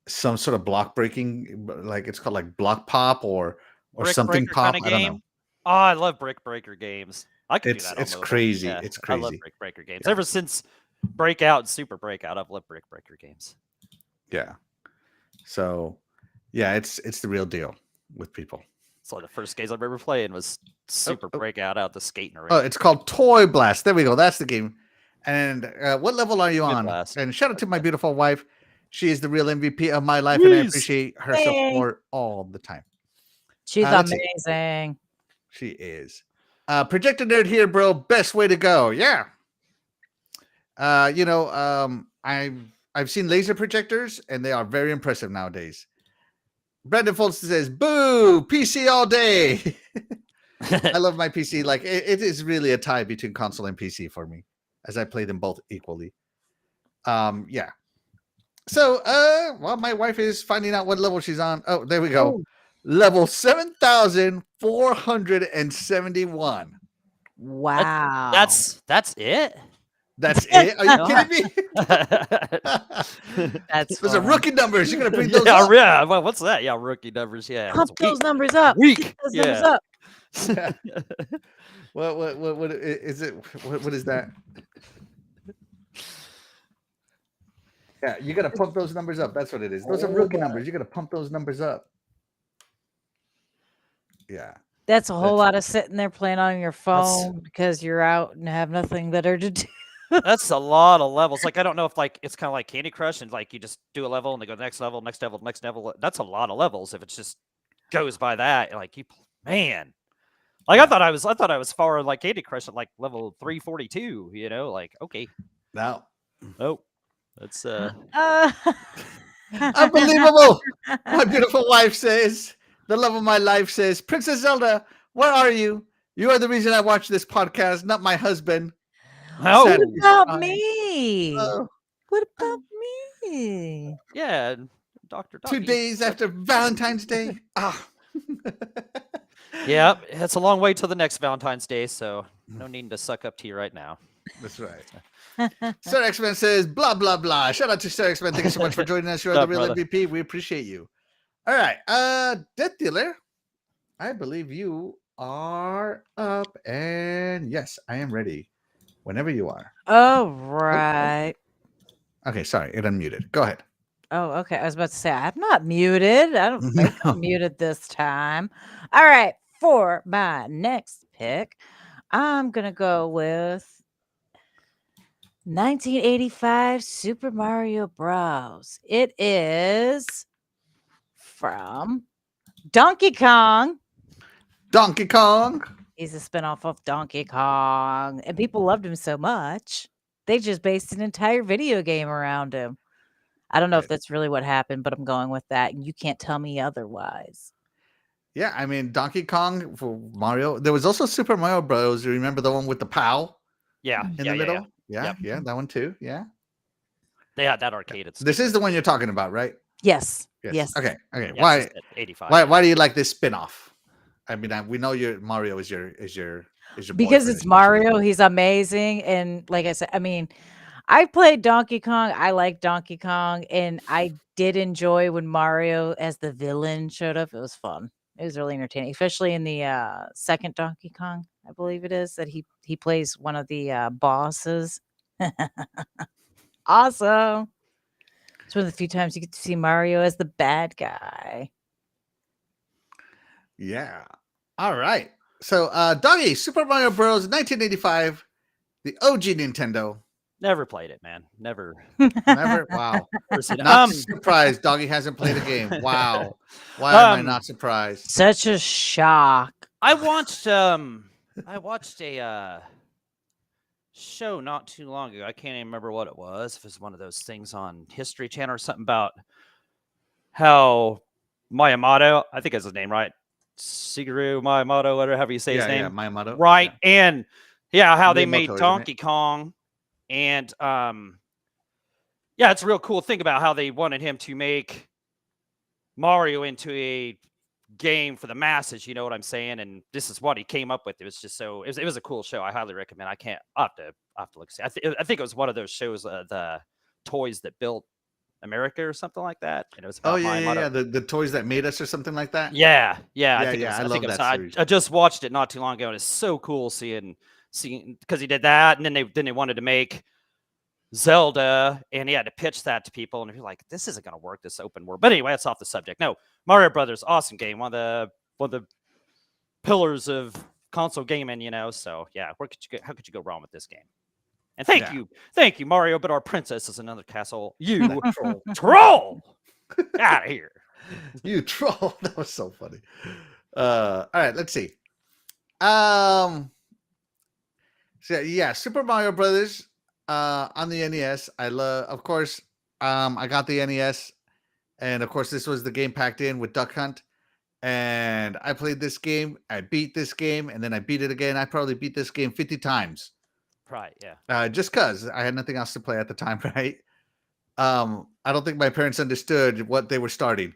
Some sort of block breaking, like it's called like block pop or Brick something breaker pop. kinda I don't game. know. Oh, I love brick breaker games. I could do It's that. On it's mobile. crazy. Yeah, It's I love crazy. brick breaker games. Yeah. Ever since Breakout and Super Breakout, I've loved brick breaker games. Yeah. So, yeah, it's the real deal with people. So the first games I remember playing was Super Breakout out the skating arena. Oh, it's called Toy Blast. There we go. That's the game. And what level are you Toy on? Blast. And shout out to my beautiful wife. She is the real MVP of my life, and I Jeez. appreciate her Hey. support all the time. she's let's see. amazing. She is. Projector Nerd here, bro. Best way to go. Yeah. I've seen laser projectors, and they are very impressive nowadays. Brandon Foltz says, "Boo! PC all day." I love my PC. Like it is really a tie between console and PC for me, as I play them both equally. Yeah. So, well, my wife is finding out what level she's on. Oh, there we go. Oh. Level 7,471. Wow. That's it. That's it? Are you kidding me? That's Those are fun. rookie numbers. You're gonna bring those Yeah, up? yeah. Well, what's that? Yeah, rookie numbers. Yeah. Pump It's those numbers up. weak. Get those Yeah. numbers up. Yeah. What is it? What is that? Yeah, you gotta pump those numbers up. That's what it is. Those are rookie numbers. You gotta pump those numbers up. Yeah. That's a whole That's- lot of sitting there playing on your phone because you're out and have nothing better to do. That's a lot of levels. Like I don't know if like it's kind of like Candy Crush and like you just do a level and they go next level, next level, next level. That's a lot of levels. If it just goes by that, like you, man. Like I thought I was far like Candy Crush at like level 342. You know, like okay, Now, oh, that's unbelievable. My beautiful wife says, the love of my life says, Princess Zelda, where are you? You are the reason I watch this podcast, not my husband. oh Sad. What about me? Oh, What about me? yeah, Doctor. 2 days after Valentine's Day. Ah. Yeah, it's a long way till the next Valentine's Day, so no need to suck up tea right now. That's right. Sir X-Men says, blah, blah, blah. Shout out to Sir X-Men. Thank you so much for joining us. You're the What's up, real brother? MVP. We appreciate you. All right. DeathDealer, I believe you are up. And yes, I am ready whenever you are. Oh, right. Okay, sorry. It unmuted. Go ahead. Oh, okay. I was about to say, I'm not muted. I don't think No. I'm muted this time. All right. For my next pick, I'm going to go with 1985 Super Mario Bros. It is from Donkey Kong. Donkey Kong. He's a spinoff of Donkey Kong, and people loved him so much, they just based an entire video game around him. I don't know if Right. that's really what happened, but I'm going with that, and you can't tell me otherwise. Yeah, I mean, Donkey Kong for Mario. There was also Super Mario Bros. You remember the one with the POW Yeah, in yeah, the middle? yeah. Yeah, Yep. that one too. Yeah. They had that arcade. It's This is the one you're talking about, right? Yes. Yes. Okay. Yeah, Why? 85. Why do you like this spin-off? I mean, we know Mario is your Because boyfriend, it's especially. Mario. He's amazing. And like I said, I mean, I played Donkey Kong. I like Donkey Kong. And I did enjoy when Mario as the villain showed up. It was fun. It was really entertaining, especially in the second Donkey Kong, I believe it is, that he plays one of the bosses. Awesome. It's one of the few times you get to see Mario as the bad guy. Yeah. All right. So, Doggy, Super Mario Bros. 1985, the OG Nintendo. Never played it, man. Never. Never. Wow. Never seen it. Not surprised. Doggy hasn't played a game. Wow. Why am I not surprised? Such a shock. I watched a show not too long ago. I can't even remember what it was. If it's one of those things on History Channel or something about how Miyamoto, I think that's his name, right? Shigeru Miyamoto, whatever you say his name. Yeah, Miyamoto. Right. Yeah. And how they Miyamoto, made Donkey Kong. And it's a real cool thing about how they wanted him to make Mario into a game for the masses, you know what I'm saying? And this is what he came up with. It was just it was a cool show. I highly recommend. I'll have to look. See, I think it was one of those shows, the toys that built America or something like that. And it was about the toys that made us or something like that. Yeah. I love that series. I just watched it not too long ago, and it's so cool seeing because he did that, and then they wanted to make Zelda, and he had to pitch that to people, and if you're like, this isn't going to work, this open world. But anyway, that's off the subject. No, Mario Brothers, awesome game, one of the pillars of console gaming, you know. So yeah, how could you go wrong with this game? And thank you, Mario. But our princess is another castle. You troll, out of here. You troll. That was so funny. All right, let's see. So yeah, Super Mario Brothers on the NES. I got the NES, and of course this was the game packed in with Duck Hunt. And I played this game. I beat this game, and then I beat it again. I probably beat this game 50 times. Right, yeah. Just because I had nothing else to play at the time, right? I don't think my parents understood what they were starting.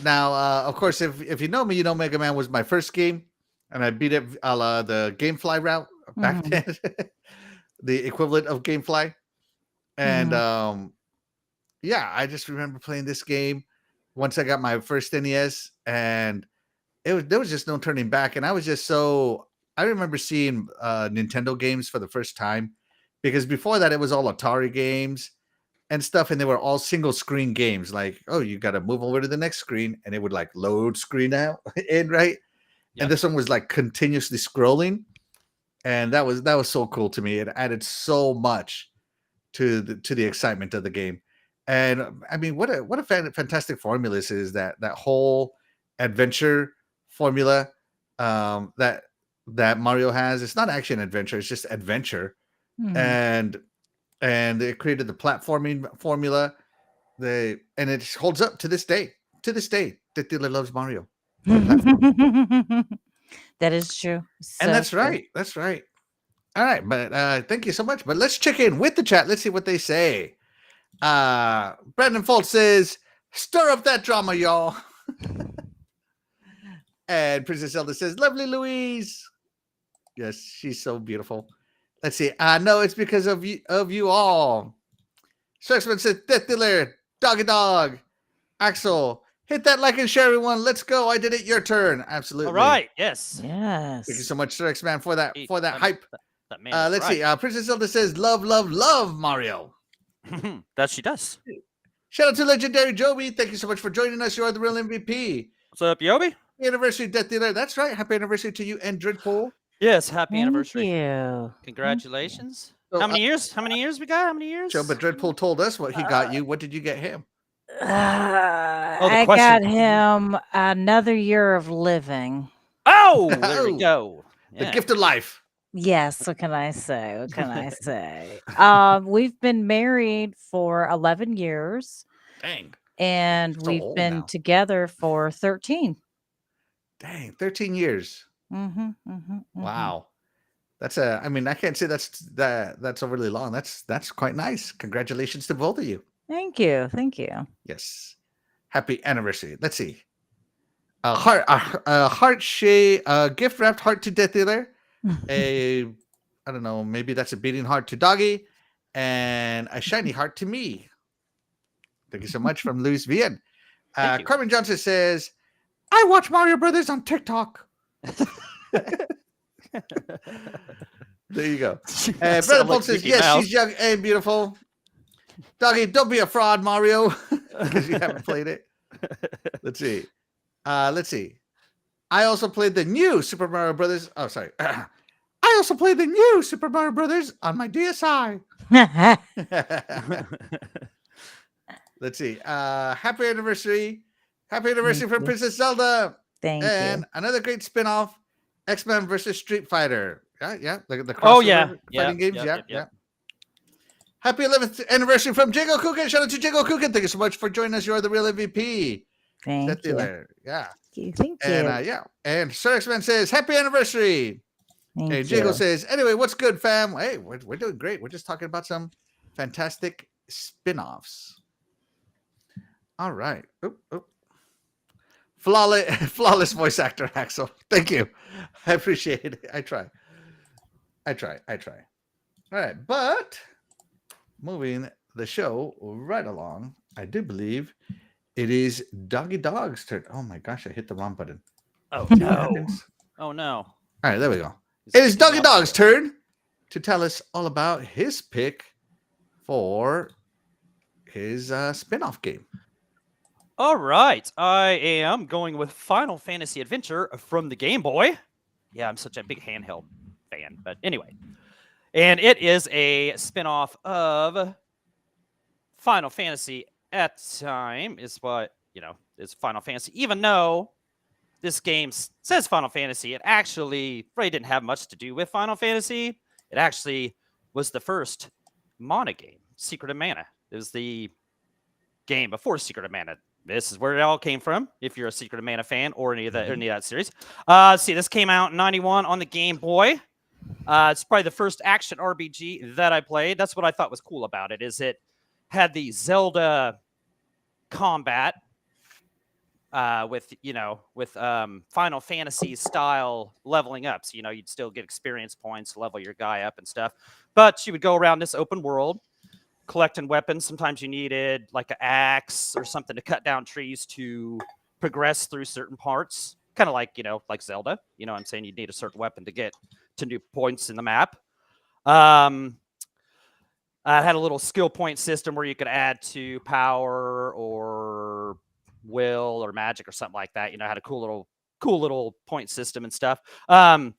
Now, of course, if you know me, you know Mega Man was my first game, and I beat it a la the GameFly route back then, the equivalent of GameFly. And I just remember playing this game once I got my first NES, and there was just no turning back. And I was just I remember seeing Nintendo games for the first time, because before that it was all Atari games and stuff, and they were all single screen games. Like, oh, you got to move over to the next screen, and it would like load screen out in, right? Yep. And this one was like continuously scrolling, and that was so cool to me. It added so much to the excitement of the game. And I mean, what a fantastic formula this is, that whole adventure formula that Mario has. It's not action adventure, it's just adventure. And it created the platforming formula. And it holds up to this day. To this day, DeathDealer loves Mario. That is true. And that's right. That's right. All right, but thank you so much. But let's check in with the chat. Let's see what they say. Brandon Foltz says, "Stir up that drama, y'all." And Princess Zelda says, "Lovely Louise." Yes, she's so beautiful. Let's see. No, it's because of you all. Sexman says, "DeathDealer, doggy dog." Axel, hit that like and share, everyone. Let's go. I did it. Your turn. Absolutely. All right. Yes. Yes. Thank you so much, Sir X-Man, for that hype. That man let's see. Princess Zelda says, "Love, love, love Mario." That she does. Shout out to Legendary Joby. Thank you so much for joining us. You are the real MVP. What's up, Yobi? Happy anniversary, DeathDealer. That's right. Happy anniversary to you and Dreadpool. Yes, happy anniversary. Thank you. Congratulations. So, how many years? How many years we got? How many years? But Dreadpool told us what he got you. What did you get him? I got him another year of living. Oh, there we go. Yeah. The gift of life. Yes. What can I say? What can I say? We've been married for 11 years. Dang. And so we've been together for 13. Dang, 13 years. Wow. That's I mean, I can't say that's overly long. That's quite nice. Congratulations to both of you. Thank you. Thank you. Yes. Happy anniversary. Let's see. Heart shade, gift wrapped heart to DeathDealer. I don't know, maybe that's a beating heart to Doggy, and a shiny heart to me. Thank you so much from Luis Vien. Carmen Johnson says, I watch Mario Brothers on TikTok. There you go. Brother Paul says, yes, she's young and beautiful. Doggy, don't be a fraud, Mario, because you haven't played it. Let's see. I also played the new Super Mario Brothers. Oh, sorry. I also played the new Super Mario Brothers on my DSi. Let's see. Happy anniversary. Happy anniversary from Princess Zelda. Thank you. And another great spin-off, X-Men versus Street Fighter. Yeah. The crossover fighting games. Yeah. Happy 11th anniversary from Jago Kukin. Shout out to Jago Kukin. Thank you so much for joining us. You are the real MVP. Thank you. Yeah. Thank you. And And Sir X-Men says, happy anniversary. Thank you. Jago says, anyway, what's good, fam? Hey, we're doing great. We're just talking about some fantastic spin-offs. All right. Oop. Flawless voice actor, Axel. Thank you. I appreciate it. I try. All right. But moving the show right along, I do believe it is Doggy Dog's turn. Oh my gosh, I hit the wrong button. Oh no. All right, there we go. It is Doggy Dog's turn to tell us all about his pick for his spin-off game. All right. I am going with Final Fantasy Adventure from the Game Boy. Yeah, I'm such a big handheld fan. But anyway. And it is a spin-off of Final Fantasy at the time. Is what, is Final Fantasy. Even though this game says Final Fantasy, it actually really didn't have much to do with Final Fantasy. It actually was the first Mana game, Secret of Mana. It was the game before Secret of Mana. This is where it all came from, if you're a Secret of Mana fan or any of that series. See, this came out in 91 on the Game Boy. It's probably the first action RPG that I played. That's what I thought was cool about it, is it had the Zelda combat with Final Fantasy style leveling up. So, you'd still get experience points, level your guy up and stuff. But you would go around this open world, collecting weapons. Sometimes you needed like an axe or something to cut down trees to progress through certain parts. Kind of like, like Zelda. You know what I'm saying? You'd need a certain weapon to get to new points in the map. I had a little skill point system where you could add to power or will or magic or something like that. Had a cool little point system and stuff. The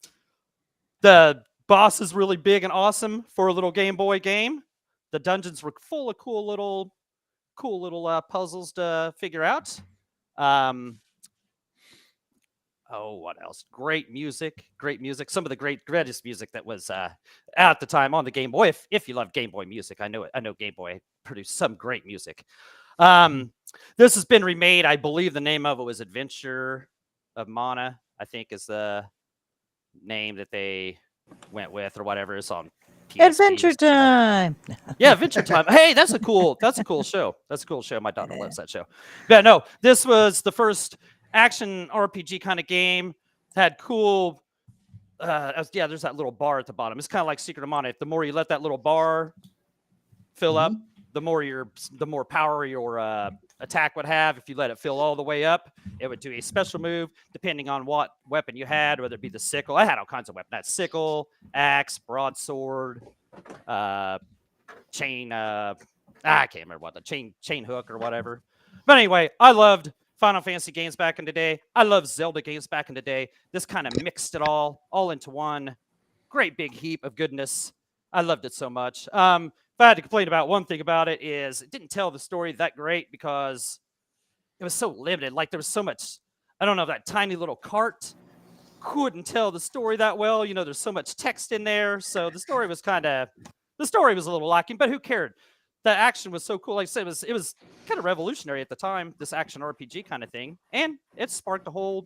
boss is really big and awesome for a little Game Boy game. The dungeons were full of cool little puzzles to figure out. What else? Great music. Some of the greatest music that was at the time on the Game Boy. If you love Game Boy music, I know Game Boy produced some great music. This has been remade. I believe the name of it was Adventure of Mana, I think is the name that they went with or whatever. It's on PSP. Adventure Time. Yeah, Adventure Time. Hey, that's a cool show. My daughter loves that show. But no, this was the first action RPG kind of game. Had cool there's that little bar at the bottom. It's kind of like Secret of Mana. The more you let that little bar fill up, the more power your attack would have. If you let it fill all the way up, it would do a special move depending on what weapon you had, whether it be the sickle. I had all kinds of weapons. That sickle, axe, broadsword, chain. I can't remember what the chain hook or whatever. But anyway, I loved Final Fantasy games back in the day. I love Zelda games back in the day. This kind of mixed it all into one great big heap of goodness. I loved it so much. If I had to complain about one thing about it, is it didn't tell the story that great because it was so limited. Like there was so much, I don't know, that tiny little cart couldn't tell the story that well. There's so much text in there. So the story was a little lacking, but who cared? The action was so cool. Like I said, it was kind of revolutionary at the time, this action RPG kind of thing. And it sparked a whole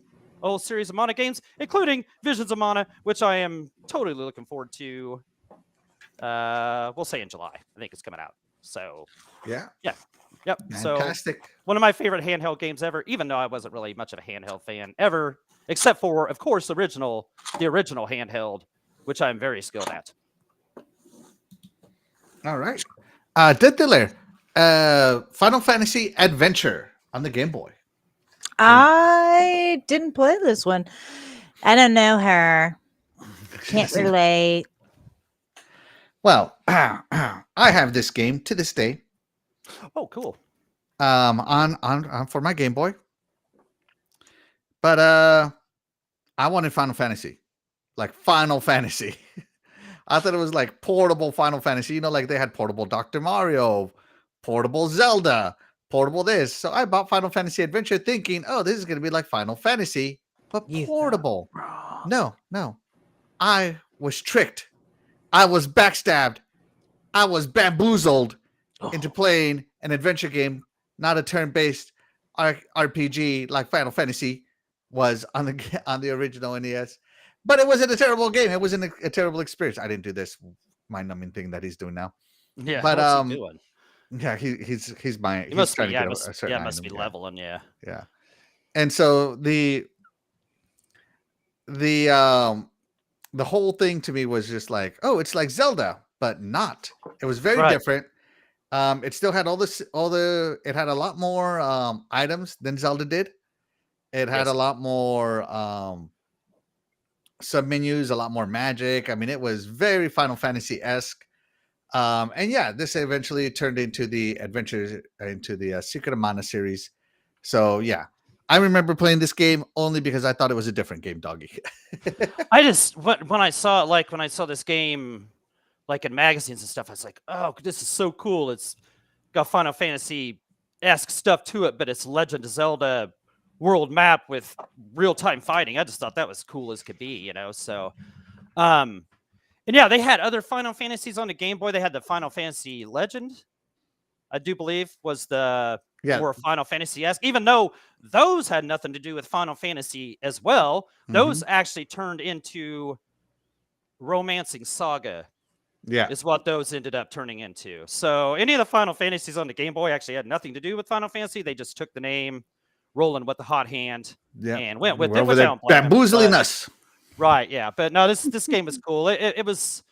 series of Mana games, including Visions of Mana, which I am totally looking forward to. We'll say in July. I think it's coming out. So yeah. Yep. Fantastic. So one of my favorite handheld games ever, even though I wasn't really much of a handheld fan ever, except for, of course, the original handheld, which I'm very skilled at. All right. DeathDealer, Final Fantasy Adventure on the Game Boy. I didn't play this one. I don't know her. Can't relate. Well, I have this game to this day. Oh, cool. On for my Game Boy. But I wanted Final Fantasy. Like Final Fantasy. I thought it was like portable Final Fantasy. You know, like they had portable Dr. Mario, portable Zelda, portable this. So I bought Final Fantasy Adventure thinking, oh, this is going to be like Final Fantasy, but portable. No. I was tricked. I was backstabbed. I was bamboozled into playing an adventure game, not a turn-based RPG like Final Fantasy was on the original NES. But it wasn't a terrible game. It wasn't a terrible experience. I didn't do this mind-numbing thing that he's doing now. Yeah, but what's he doing? Yeah, he's trying to get a certain must be item, leveling. Yeah. And so the whole thing to me was just like, oh, it's like Zelda, but not. It was very different. It still had it had a lot more items than Zelda did. It had a lot more sub-menus, a lot more magic. I mean, it was very Final Fantasy-esque. And yeah, this eventually turned into the adventures into the Secret of Mana series. So yeah, I remember playing this game only because I thought it was a different game, Doggy. I just when I saw this game like in magazines and stuff, I was like, oh, this is so cool. It's got Final Fantasy-esque stuff to it, but it's Legend of Zelda world map with real-time fighting. I just thought that was cool as could be, you know. So and yeah, they had other Final Fantasies on the Game Boy. They had the Final Fantasy Legend, I do believe, was the more Final Fantasy-esque, even though those had nothing to do with Final Fantasy as well. Those actually turned into Romancing Saga. Yeah, is what those ended up turning into. So any of the Final Fantasies on the Game Boy actually had nothing to do with Final Fantasy. They just took the name, rolling with the hot hand, and went with it. Bamboozling us. Right, yeah. But no, this game was cool. It was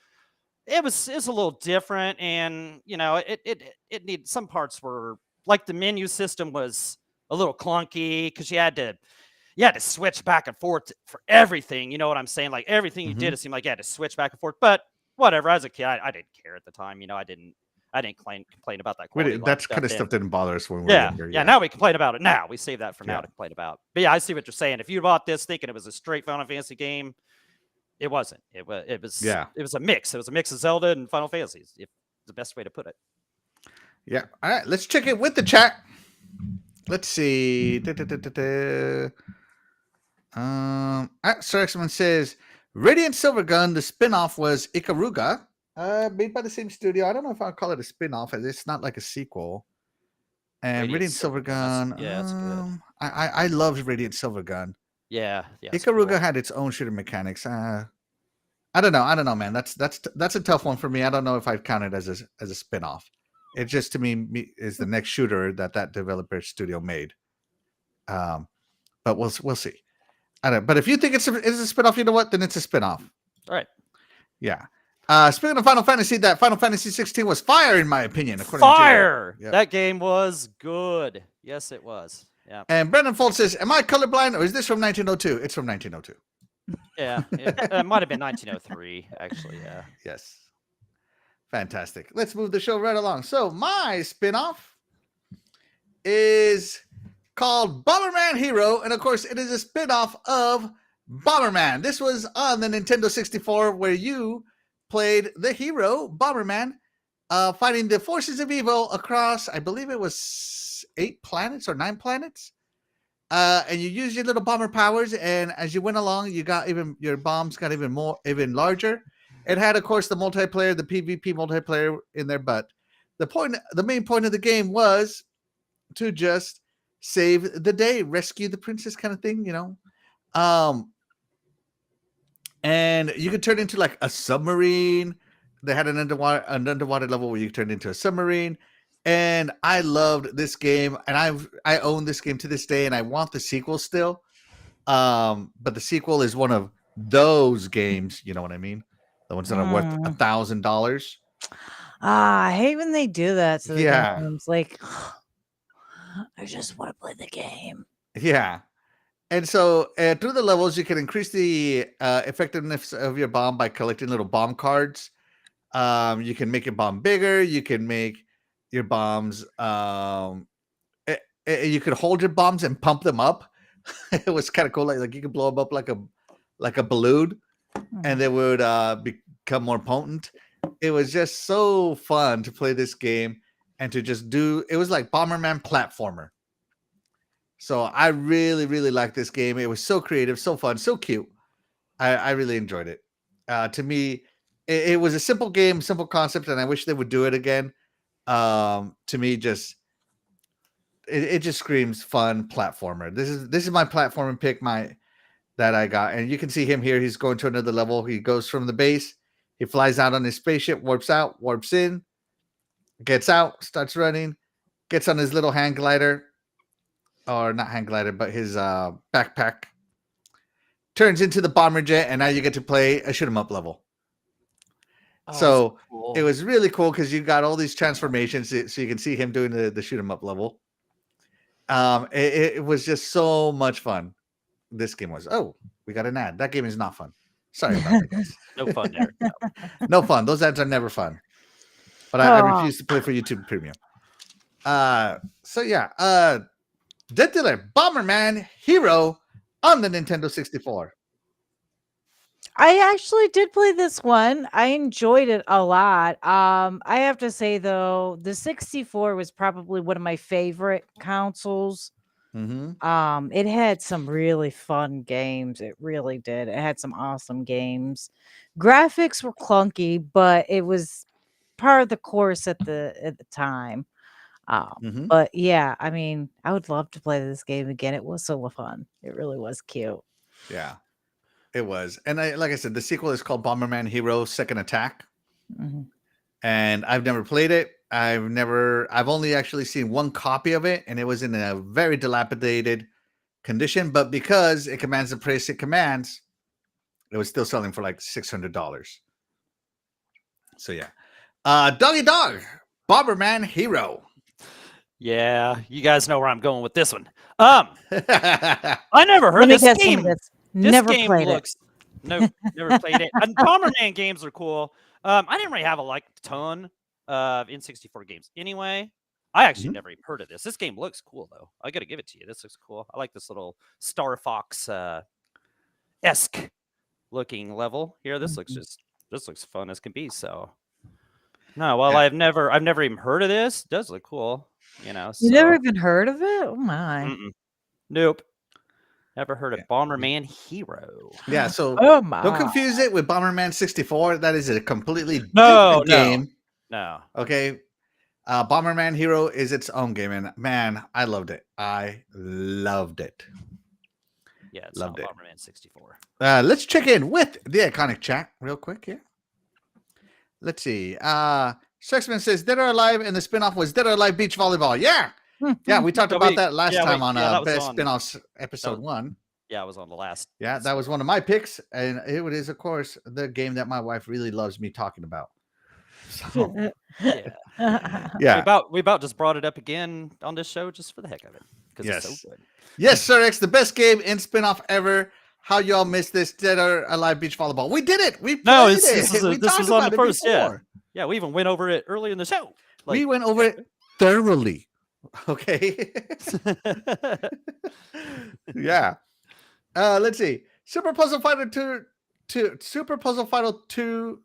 a little different, and you know, it needed, some parts were like the menu system was a little clunky because you had to switch back and forth for everything. You know what I'm saying? Like everything you did, it seemed like you had to switch back and forth. But whatever, as a kid, I didn't care at the time. You know, I didn't complain about that. That kind of stuff didn't bother us when we were younger. Yeah, now we complain about it. Now we save that for now to complain about. But yeah, I see what you're saying. If you bought this thinking it was a straight Final Fantasy game, it wasn't. It was a mix. It was a mix of Zelda and Final Fantasies. If the best way to put it. Yeah. All right. Let's check it with the chat. Let's see. Sir X-Men says Radiant Silvergun, the spinoff was Ikaruga, made by the same studio. I don't know if I'll call it a spinoff, as it's not like a sequel. And Radiant Silvergun, that's good. I loved Radiant Silvergun. Yeah. Ikaruga cool. had its own shooter mechanics. I don't know, man. That's a tough one for me. I don't know if I'd count it as a spinoff. It just to me is the next shooter that developer studio made. But we'll see. I don't. But if you think it's a spinoff, you know what? Then it's a spinoff. All right. Yeah. Speaking of Final Fantasy, that Final Fantasy 16 was fire in my opinion. Fire. Yep. That game was good. Yes, it was. Yeah. And Brendan Foltz says, "Am I colorblind or is this from 1902?" It's from 1902. Yeah, it might have been 1903, actually. Yeah. Yes. Fantastic. Let's move the show right along. So my spinoff is called Bomberman Hero, and of course, it is a spinoff of Bomberman. This was on the Nintendo 64, where you played the hero Bomberman, fighting the forces of evil across, I believe it was 8 planets or 9 planets. And you use your little bomber powers, and as you went along, your bombs got even larger. It had, of course, the multiplayer, the PvP multiplayer in there, but the main point of the game was to just save the day, rescue the princess, kind of thing, you know. And you could turn into like a submarine They had an underwater level where you turned into a submarine, and I loved this game, and I own this game to this day, and I want the sequel still. But the sequel is one of those games, you know what I mean? The ones that are worth $1,000. I hate when they do that to the Yeah. games. Like, I just want to play the game. Yeah. And so through the levels, you can increase the effectiveness of your bomb by collecting little bomb cards. You can make your bomb bigger. You can make your bombs. You could hold your bombs and pump them up. It was kind of cool. Like you could blow them up like a balloon, and they would become more potent. It was just so fun to play this game and to just do. It was like Bomberman platformer. So I really, really liked this game. It was so creative, so fun, so cute. I really enjoyed it. To me, it was a simple game, simple concept, and I wish they would do it again. To me, it just screams fun platformer. This is my platforming pick that I got, and you can see him here. He's going to another level. He goes from the base. He flies out on his spaceship, warps out, warps in, gets out, starts running, gets on his little hang glider. Or not hang glider, but his backpack, turns into the bomber jet, and now you get to play a shoot 'em up level. So cool. It was really cool because you got all these transformations, so you can see him doing the shoot 'em up level. It was just so much fun. This game was. Oh, we got an ad. That game is not fun. Sorry about that, guys. No fun there. No fun. Those ads are never fun. But I refuse to play for YouTube Premium. So yeah. DeathDealer Bomberman Hero on the Nintendo 64. I actually did play this one. I enjoyed it a lot. I have to say though, the 64 was probably one of my favorite consoles. It had some really fun games. It really did. It had some awesome games. Graphics were clunky, but it was part of the course at the time. But yeah, I mean, I would love to play this game again. It was so fun. It really was cute. Yeah, it was. And like I said, the sequel is called Bomberman Hero Second Attack. And I've never played it. I've only actually seen one copy of it, and it was in a very dilapidated condition. But because it commands the price it commands, it was still selling for like $600. So yeah, Doggy Dog Bomberman Hero. Yeah, you guys know where I'm going with this one. I never heard this game. Never played it. No, never played it. And Bomberman games are cool. I didn't really have a ton of N64 games anyway. I actually never even heard of this. This game looks cool though. I got to give it to you. This looks cool. I like this little Star Fox esque looking level here. This looks fun as can be. So no, well, yeah. I've never even heard of this. It does look cool. You never even heard of it? Oh my. Nope. Never heard of Bomberman Hero. Yeah, so don't confuse it with Bomberman 64. That is a completely different game. No. Okay. Bomberman Hero is its own game, and man, I loved it. I loved it. Yeah, it's loved it. Bomberman 64. Let's check in with the Iconic chat real quick here. Let's see. Sexman says Dead or Alive, and the spinoff was Dead or Alive Beach Volleyball. Yeah. Yeah, we talked about that last time on Best Spinoffs episode 1. Yeah, it was on the last. Yeah, that was one of my picks, and it is, of course, the game that my wife really loves me talking about. So, yeah. We about just brought it up again on this show just for the heck of it because it's so good. Yes, Sir X, the best game in spinoff ever. How y'all missed this Dead or Alive Beach Volleyball? We did it. We played it. This was on the first. Yeah, we even went over it earlier in the show. We went over it thoroughly. Okay. Yeah. Let's see. Super Puzzle Fighter 2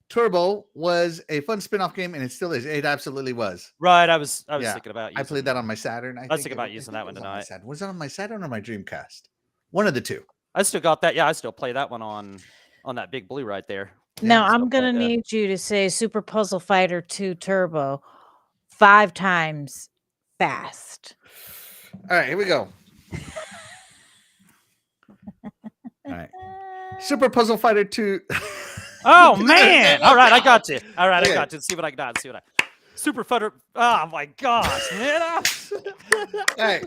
Turbo was a fun spin-off game, and it still is. It absolutely was. Right. I was thinking about I played that on my Saturn. I was thinking about using that one tonight. Was it on my Saturn or my Dreamcast? One of the two. I still got that. Yeah, I still play that one on that big blue right there. Now I'm gonna need you to say Super Puzzle Fighter 2 Turbo 5 times fast. All right, here we go. All right. Super Puzzle Fighter 2 Oh man! All right, I got you. All right, I got you. Let's see what I got. Super Futter. Oh my gosh, man! Hey,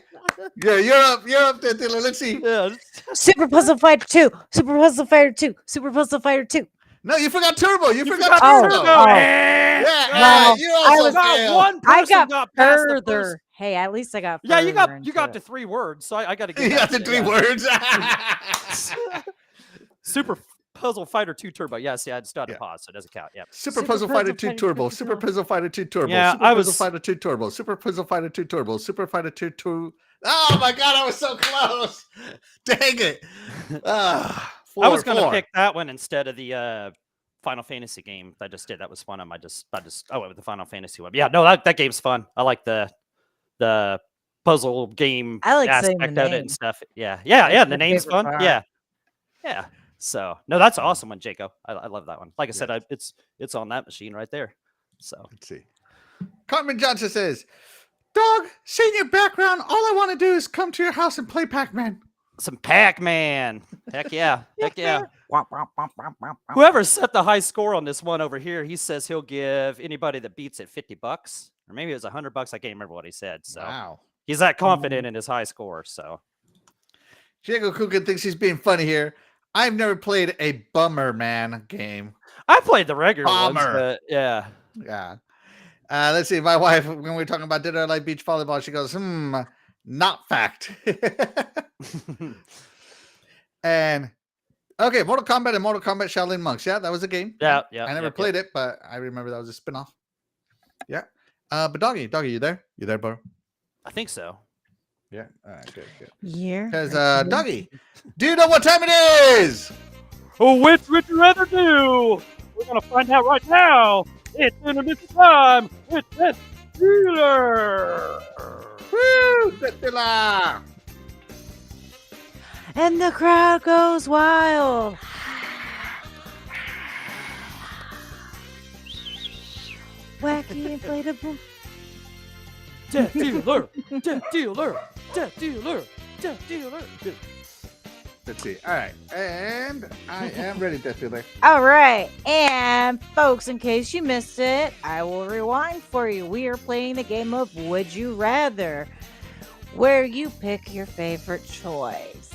yeah, you're up there, Dylan. Let's see. Yeah. Super Puzzle Fighter 2. Super Puzzle Fighter 2. Super Puzzle Fighter 2. No, you forgot Turbo. You forgot Turbo. Turbo. Yeah. Well, you also one person got past further. the first. Hey, at least I got Yeah, further you got into to 3 words, so I got to get. You got the 3 words. Super Puzzle Fighter 2 Turbo. Yes, yeah, I started pause, so it doesn't count. Yeah. Super Puzzle Fighter 2 Turbo. Super Puzzle Fighter 2 Turbo. Yeah, Super Puzzle Fighter 2 Turbo. Super Puzzle Fighter 2 Turbo. Super Fighter 2. Oh my God, I was so close. Dang it. I was going to pick that one instead of the Final Fantasy game I just did. That was fun. I went with the Final Fantasy one. Yeah, no, that game's fun. I like the puzzle game aspect of it and stuff. Yeah. The name's fun. Part. Yeah. So no, that's an awesome one, Jaco. I love that one. Like I said, it's on that machine right there. So let's see. Cartman Johnson says, "Dog, seeing your background, all I want to do is come to your house and play Pac-Man." Some Pac-Man. Heck yeah. Heck yeah. Whoever set the high score on this one over here, he says he'll give anybody that beats it $50, or maybe it was $100. I can't remember what he said. So wow. He's that confident in his high score. So Diego Kukin thinks he's being funny here. I've never played a Bummerman game. I played the regular ones, but yeah. Let's see. My wife, when we were talking about did I like beach volleyball, she goes, not fact. And okay, Mortal Kombat and Mortal Kombat Shaolin Monks. Yeah, that was a game. Yeah. I never played it, but I remember that was a spinoff. Yeah. But Doggy, you there? You there, bro? I think so. Yeah. All right, good. Yeah. Because Doggy, do you know what time it is? Oh, which would you rather do? We're gonna find out right now. It's intermission time with DeathDealer. Woo! DeathDealer! And the crowd goes wild. Wacky inflatable. DeathDealer. Let's see. All right. And I am ready, DeathDealer. All right. And folks, in case you missed it, I will rewind for you. We are playing the game of Would You Rather, where you pick your favorite choice.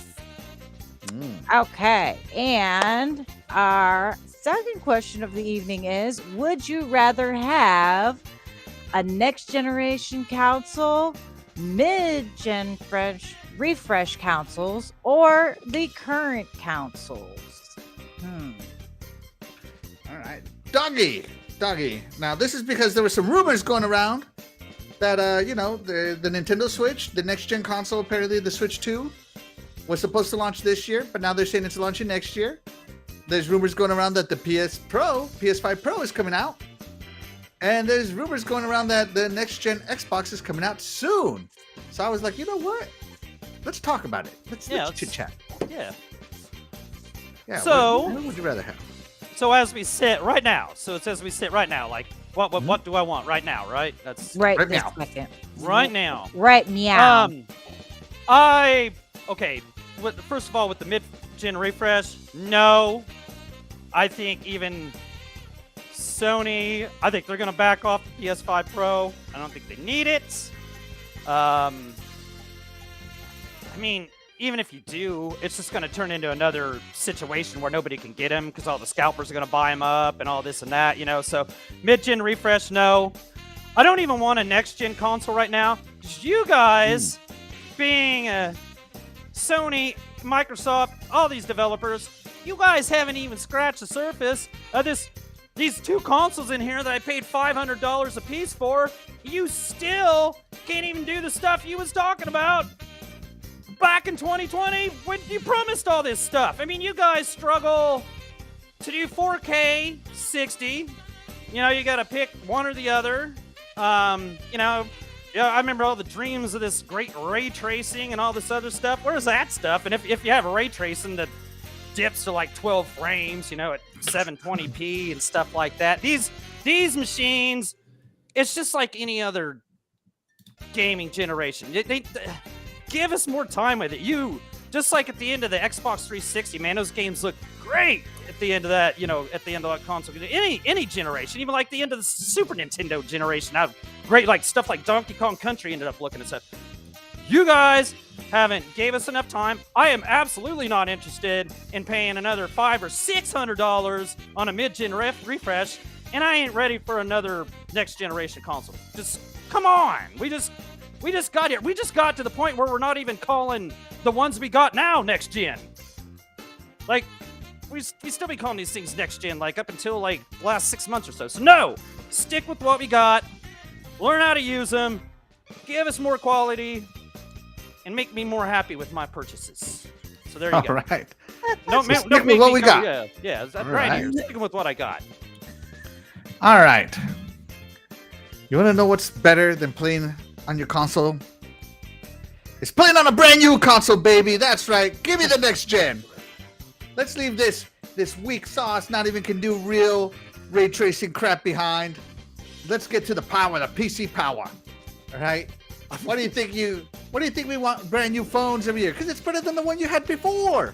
Okay. And our second question of the evening is, would you rather have a next generation console, mid-gen refresh consoles, or the current consoles? All right. Doggy. Now, this is because there were some rumors going around that, the Nintendo Switch, the next-gen console, apparently the Switch 2, was supposed to launch this year, but now they're saying it's launching next year. There's rumors going around that the PS5 Pro is coming out. And there's rumors going around that the next-gen Xbox is coming out soon. So I was like, you know what? Let's talk about it. Let's chit-chat. Yeah. So, what would you rather have? So as we sit right now, like, what do I want right now, right? That's right this now. Second. Right now. Right now. Okay. First of all, with the mid-gen refresh, no. I think even Sony, I think they're going to back off the PS5 Pro. I don't think they need it. I mean, even if you do, it's just going to turn into another situation where nobody can get them because all the scalpers are going to buy them up and all this and that, So mid-gen refresh, no. I don't even want a next-gen console right now. Just you guys being a Sony, Microsoft, all these developers, you guys haven't even scratched the surface of these 2 consoles in here that I paid $500 a piece for. You still can't even do the stuff you was talking about back in 2020 when you promised all this stuff. I mean, you guys struggle to do 4K 60. You got to pick one or the other. Yeah, I remember all the dreams of this great ray tracing and all this other stuff. Where's that stuff? And if you have a ray tracing that dips to like 12 frames, at 720p and stuff like that. These machines, it's just like any other gaming generation. They give us more time with it. You just like at the end of the Xbox 360, man, those games look great at the end of that, at the end of that console. Any generation, even like the end of the Super Nintendo generation, how great like stuff like Donkey Kong Country ended up looking and stuff. You guys haven't gave us enough time. I am absolutely not interested in paying another $500 or $600 on a mid-gen refresh, and I ain't ready for another next generation console. Just come on. We just got here. We just got to the point where we're not even calling the ones we got now next gen. Like, we still be calling these things next gen, like up until like the last 6 months or so. So no, stick with what we got. Learn how to use them. Give us more quality. And make me more happy with my purchases. So there you go. All right. No, so stick with what we got. Yeah, right here. Sticking with what I got. All right. You want to know what's better than playing on your console? It's playing on a brand new console, baby. That's right. Give me the next gen. Let's leave this weak sauce, not even can do real ray tracing crap behind. Let's get to the power, the PC power. All right. What do you think we want brand new phones every year? Because it's better than the one you had before.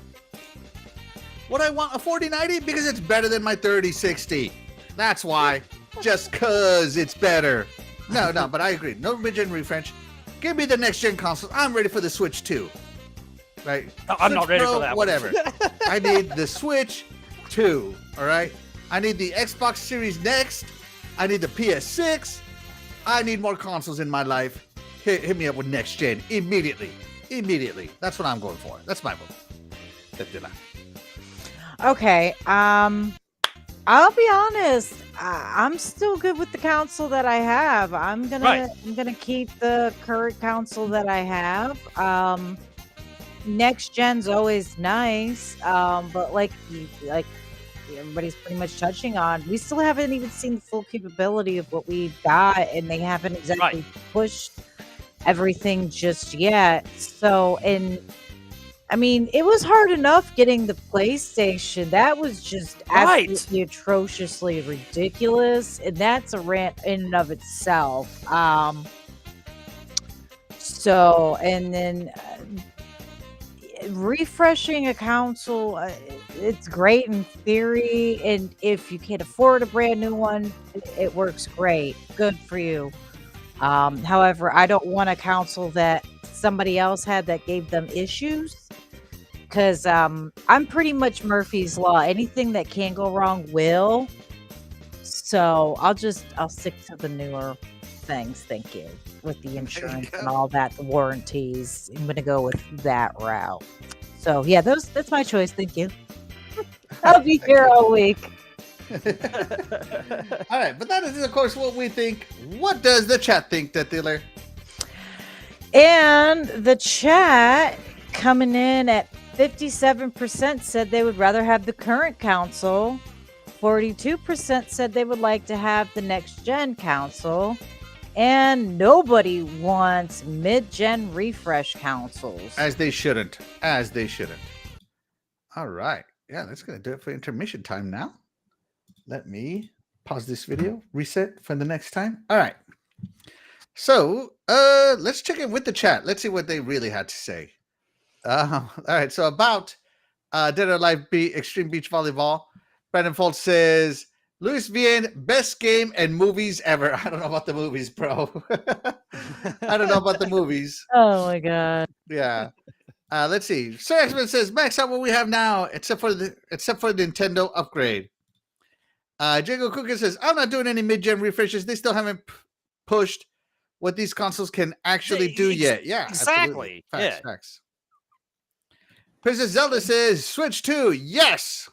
What I want a 4090? Because it's better than my 3060. That's why. Just cause it's better. No, but I agree. No mid-gen refresh. Give me the next gen console. I'm ready for the Switch 2. Right? No, I'm not ready Pro, for that. Whatever. I need the Switch 2. All right. I need the Xbox Series Next. I need the PS6. I need more consoles in my life. Hit me up with next gen immediately. That's what I'm going for. That's my vote. Okay. I'll be honest. I'm still good with the console that I have. I'm gonna keep the current console that I have. Next gen's always nice. But like everybody's pretty much touching on, we still haven't even seen the full capability of what we've got, and they haven't exactly pushed everything just yet. So, and I mean, it was hard enough getting the PlayStation. That was just absolutely atrociously ridiculous, and that's a rant in and of itself. So, and then refreshing a console, it's great in theory, and if you can't afford a brand new one, it works great. Good for you. However, I don't want a console that somebody else had that gave them issues, because I'm pretty much Murphy's Law. Anything that can go wrong will. So I'll stick to the newer things. Thank you. With the insurance and all that, the warranties, I'm gonna go with that route. So yeah, that's my choice. Thank you. I'll be here all week. All right, but that is, of course, what we think. What does the chat think, DeathDealer? And the chat coming in at 57% said they would rather have the current console. 42% said they would like to have the next gen console. And nobody wants mid-gen refresh consoles. As they shouldn't. All right. Yeah, that's going to do it for intermission time now. Let me pause this video, reset for the next time. All right. So let's check in with the chat. Let's see what they really had to say. All right. So about Dead or Alive Extreme Beach Volleyball, Brandon Foltz says, Luis Vian, best game and movies ever. I don't know about the movies, bro. I don't know about the movies. Oh my god. Yeah. Let's see. Sir X-Men says, max out what we have now, except for the Nintendo upgrade. Jago Cookin says, I'm not doing any mid-gen refreshes. They still haven't pushed what these consoles can actually do yet. Yeah, exactly. Facts. Princess Zelda says, Switch 2, yes.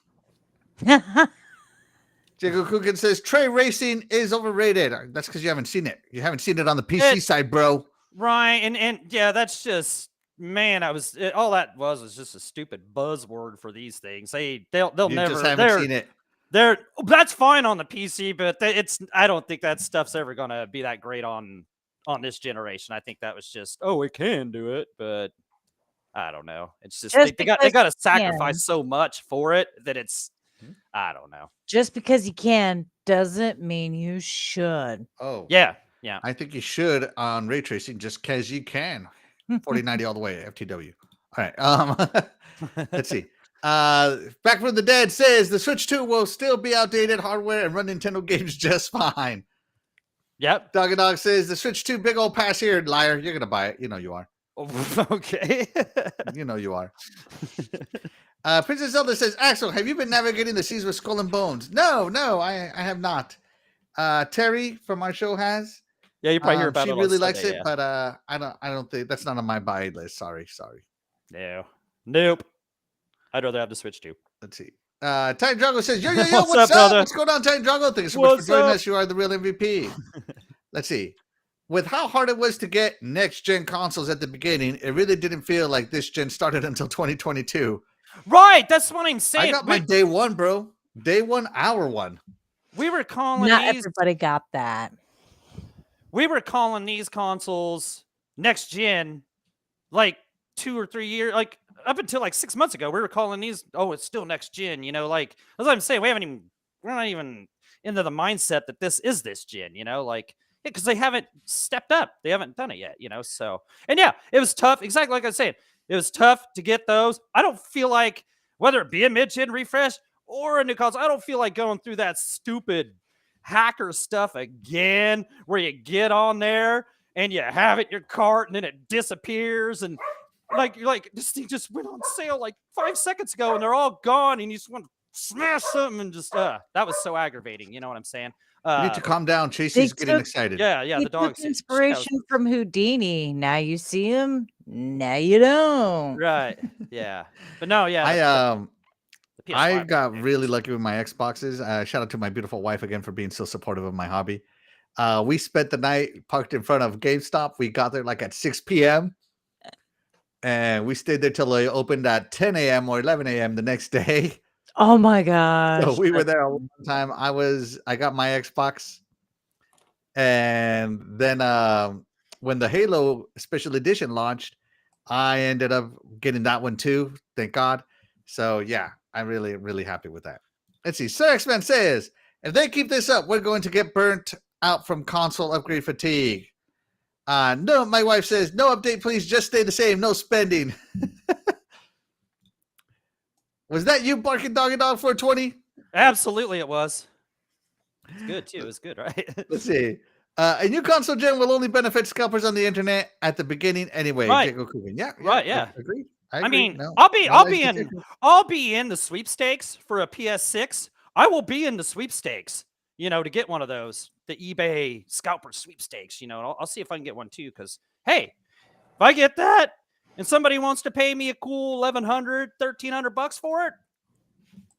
Jago Cookin says, Trey Racing is overrated. That's because you haven't seen it. You haven't seen it on the PC side, bro. Right, and yeah, that's just, man, all that was just a stupid buzzword for these things. They'll never. Just haven't seen it. That's fine on the PC, but I don't think that stuff's ever gonna be that great on this generation. I think that was just, we can do it, but I don't know. It's just they got to sacrifice so much for it that it's, I don't know. Just because you can doesn't mean you should. Oh yeah. I think you should on ray tracing just because you can. 4090 all the way FTW. All right. Let's see. Back from the Dead says the Switch 2 will still be outdated hardware and run Nintendo games just fine. Yep. Doggy Dog says the Switch 2 big old pass here, liar. You're gonna buy it. You know you are. Okay. You know you are. Princess Zelda says, Axel, have you been navigating the seas with Skull and Bones? No, I have not. Terry from our show has. Yeah, you probably hear about it. She on really Sunday, likes it, yeah. but I don't think that's not on my buy list. Sorry. No. Nope. I'd rather have the Switch 2. Let's see. Time Drago says, yo, What's what's up, brother? What's going on, Time Drago? Thanks so much What's for joining up? us. You are the real MVP. Let's see. With how hard it was to get next-gen consoles at the beginning, it really didn't feel like this gen started until 2022. Right, that's what I'm saying. I got my day one, bro. Day one, hour one. We were calling Not these. everybody got that. We were calling these consoles next gen, like 2 or 3 years, like up until like 6 months ago. We were calling these. Oh, it's still next gen. You know, like as I'm saying, we're not even into the mindset that this is this gen. You know, like. Because they haven't stepped up. They haven't done it yet, you know? So, and yeah, it was tough. Exactly like I said, it was tough to get those. I don't feel like, whether it be a mid-gen refresh or a new console, I don't feel like going through that stupid hacker stuff again, where you get on there and you have it in your cart and then it disappears. And like, you're like, this thing just went on sale like 5 seconds ago and they're all gone and you just want to smash something and just, that was so aggravating. You know what I'm saying? You need to calm down. Chasey's getting excited. Yeah. He The dog. took inspiration from Houdini. Now you see him. Now you don't. Right. Yeah. But no. Yeah. I got really lucky with my Xboxes. Shout out to my beautiful wife again for being so supportive of my hobby. We spent the night parked in front of GameStop. We got there like at 6 p.m. and we stayed there till they opened at 10 a.m. or 11 a.m. the next day. Oh my gosh. So we were there a long time. I got my Xbox. And then when the Halo Special Edition launched, I ended up getting that one too. Thank God. So yeah, I'm really, really happy with that. Let's see. Sir X-Men says, if they keep this up, we're going to get burnt out from console upgrade fatigue. No, my wife says, no update, please. Just stay the same. No spending. Was that you barking doggy dog 420? Absolutely, it was. It's good too. It was good, right? Let's see. A new console gen will only benefit scalpers on the internet at the beginning anyway. Right. Yeah. Right. Yeah. Agreed. I mean, no. I'll be in the sweepstakes for a PS6. I will be in the sweepstakes, you know, to get one of those, the eBay scalper sweepstakes, you know. I'll see if I can get one too. Because hey, if I get that and somebody wants to pay me a cool $1,100, $1,300 for it,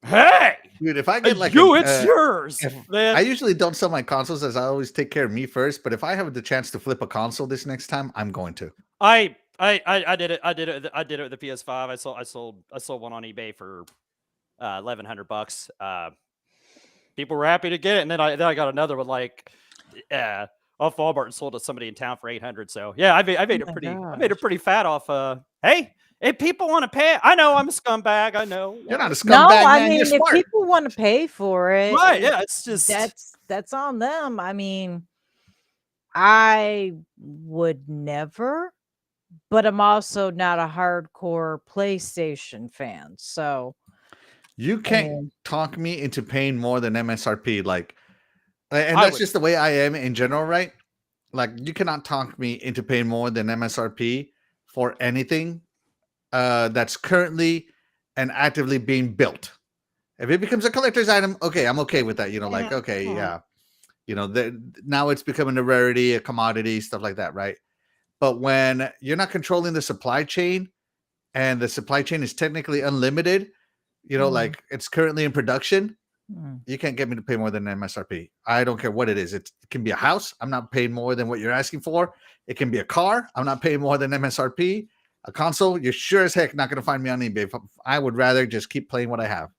hey, dude, if I get like it's yours. I usually don't sell my consoles, as I always take care of me first. But if I have the chance to flip a console this next time, I'm going to. I did it. I did it with the PS5. I sold one on eBay for $1,100. People were happy to get it, and then I got another one like off Walmart and sold it to somebody in town for $800. So yeah, I made it pretty fat off. Hey, if people want to pay, I know I'm a scumbag. I know you're not a scumbag. No, man. I mean, you're if smart. people want to pay for it, right? Yeah, it's just that's on them. I mean, I would never, but I'm also not a hardcore PlayStation fan, so you can't talk me into paying more than MSRP. Like, and that's just the way I am in general, right? Like, you cannot talk me into paying more than MSRP for anything that's currently and actively being built. If it becomes a collector's item, okay, I'm okay with that. You know, like, okay, yeah. You know, now it's becoming a rarity, a commodity, stuff like that, right? But when you're not controlling the supply chain and the supply chain is technically unlimited, you know, like it's currently in production, you can't get me to pay more than MSRP. I don't care what it is. It can be a house. I'm not paying more than what you're asking for. It can be a car. I'm not paying more than MSRP. A console, you're sure as heck not going to find me on eBay. I would rather just keep playing what I have.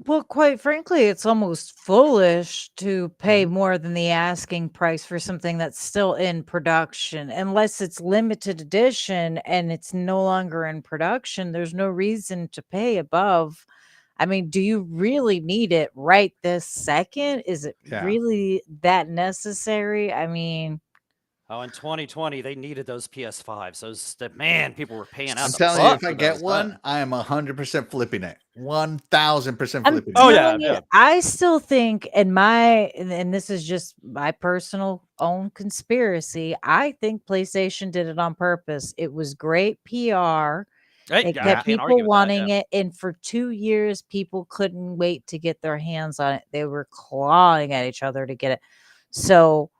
Well, quite frankly, it's almost foolish to pay more than the asking price for something that's still in production. Unless it's limited edition and it's no longer in production, there's no reason to pay above. I mean, do you really need it right this second? Is it really that necessary? I mean, Oh, in 2020, they needed those PS5s. Man, people were paying out. I'm telling you, if I get one, I am 100% flipping it. 1,000% flipping it. Oh yeah. I still think, and this is just my personal own conspiracy, I think PlayStation did it on purpose. It was great PR. It kept people wanting it, and for 2 years, people couldn't wait to get their hands on it. They were clawing at each other to get it. So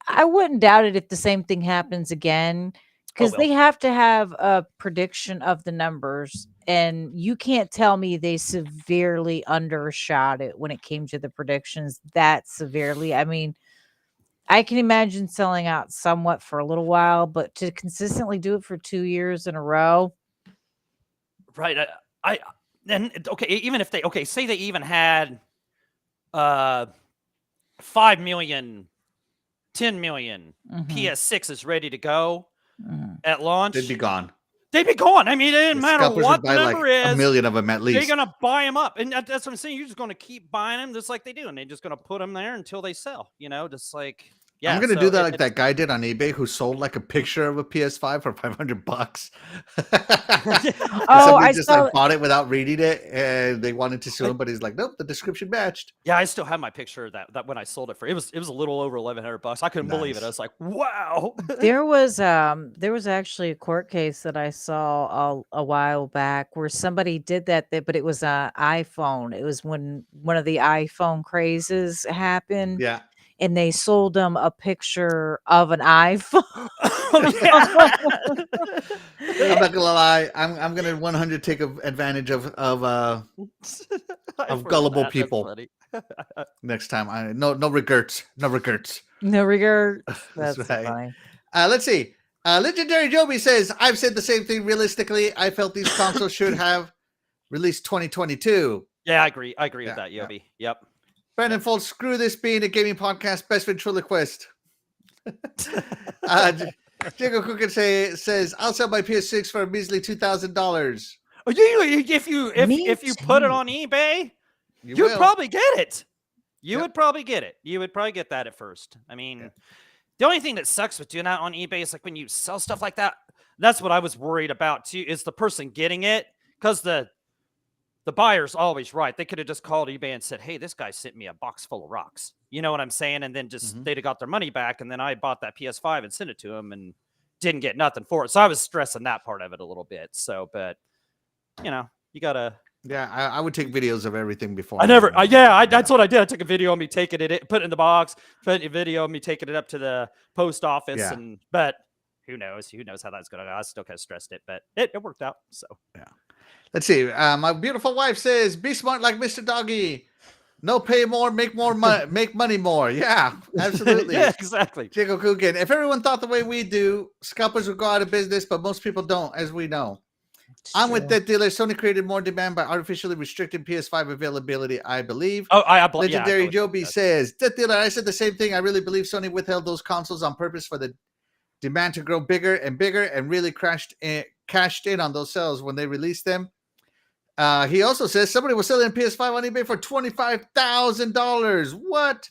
I wouldn't doubt it if the same thing happens again, because they have to have a prediction of the numbers, and you can't tell me they severely undershot it when it came to the predictions that severely. I mean, I can imagine selling out somewhat for a little while, but to consistently do it for 2 years in a row. Right. Even if they say they even had 5 million, 10 million PS6s ready to go at launch, they'd be gone. I mean, it didn't matter what the number is. 1 million of them at least. They're gonna buy them up, and that's what I'm saying. You're just gonna keep buying them, just like they do, and they're just gonna put them there until they sell. Just like. Yeah, I'm gonna do that like that guy did on eBay who sold like a picture of a PS5 for $500. I saw bought it without reading it, and they wanted to sue him, but he's like, nope, the description matched. Yeah, I still have my picture of that when I sold it for. It was a little over $1,100. I couldn't believe it. I was like, wow. There was actually a court case that I saw a while back where somebody did that, but it was an iPhone. It was when one of the iPhone crazes happened. Yeah. And they sold them a picture of an iPhone. I'm not gonna lie. I'm gonna 100 take advantage of gullible people next time. No regrets. No regrets. No regrets. That's right. Funny. Let's see. Legendary Joby says, I've said the same thing. Realistically, I felt these consoles should have released 2022. Yeah, I agree. I agree with that, Yobi. Yep. Brandon Foltz, screw this being a gaming podcast. Best ventriloquist. Jacob Cookin says, I'll sell my PS6 for a measly $2,000. If you put it on eBay, you'd probably get it. You would probably get it. You would probably get that at first. I mean, the only thing that sucks with doing that on eBay is like when you sell stuff like that. That's what I was worried about too. Is the person getting it, because the buyer's always right. They could have just called eBay and said, hey, this guy sent me a box full of rocks. You know what I'm saying? And then just they'd have got their money back. And then I bought that PS5 and sent it to him and didn't get nothing for it. So I was stressing that part of it a little bit. So, but you gotta. Yeah, I would take videos of everything before. That's what I did. I took a video of me taking it, put it in the box, put a video of me taking it up to the post office. Yeah. But who knows? Who knows how that's going to go? I still kind of stressed it, but it worked out. So, yeah. Let's see. My beautiful wife says, be smart like Mr. Doggy. No pay more, make more money, make money more. Yeah, absolutely. Yeah, exactly. Jacob Coogan. If everyone thought the way we do, scalpers would go out of business, but most people don't, as we know. I'm with DeathDealer. Sony created more demand by artificially restricting PS5 availability, I believe. Legendary Joby says, DeathDealer, I said the same thing. I really believe Sony withheld those consoles on purpose for the demand to grow bigger and really cashed in on those sales when they released them. He also says somebody was selling a PS5 on eBay for $25,000. What?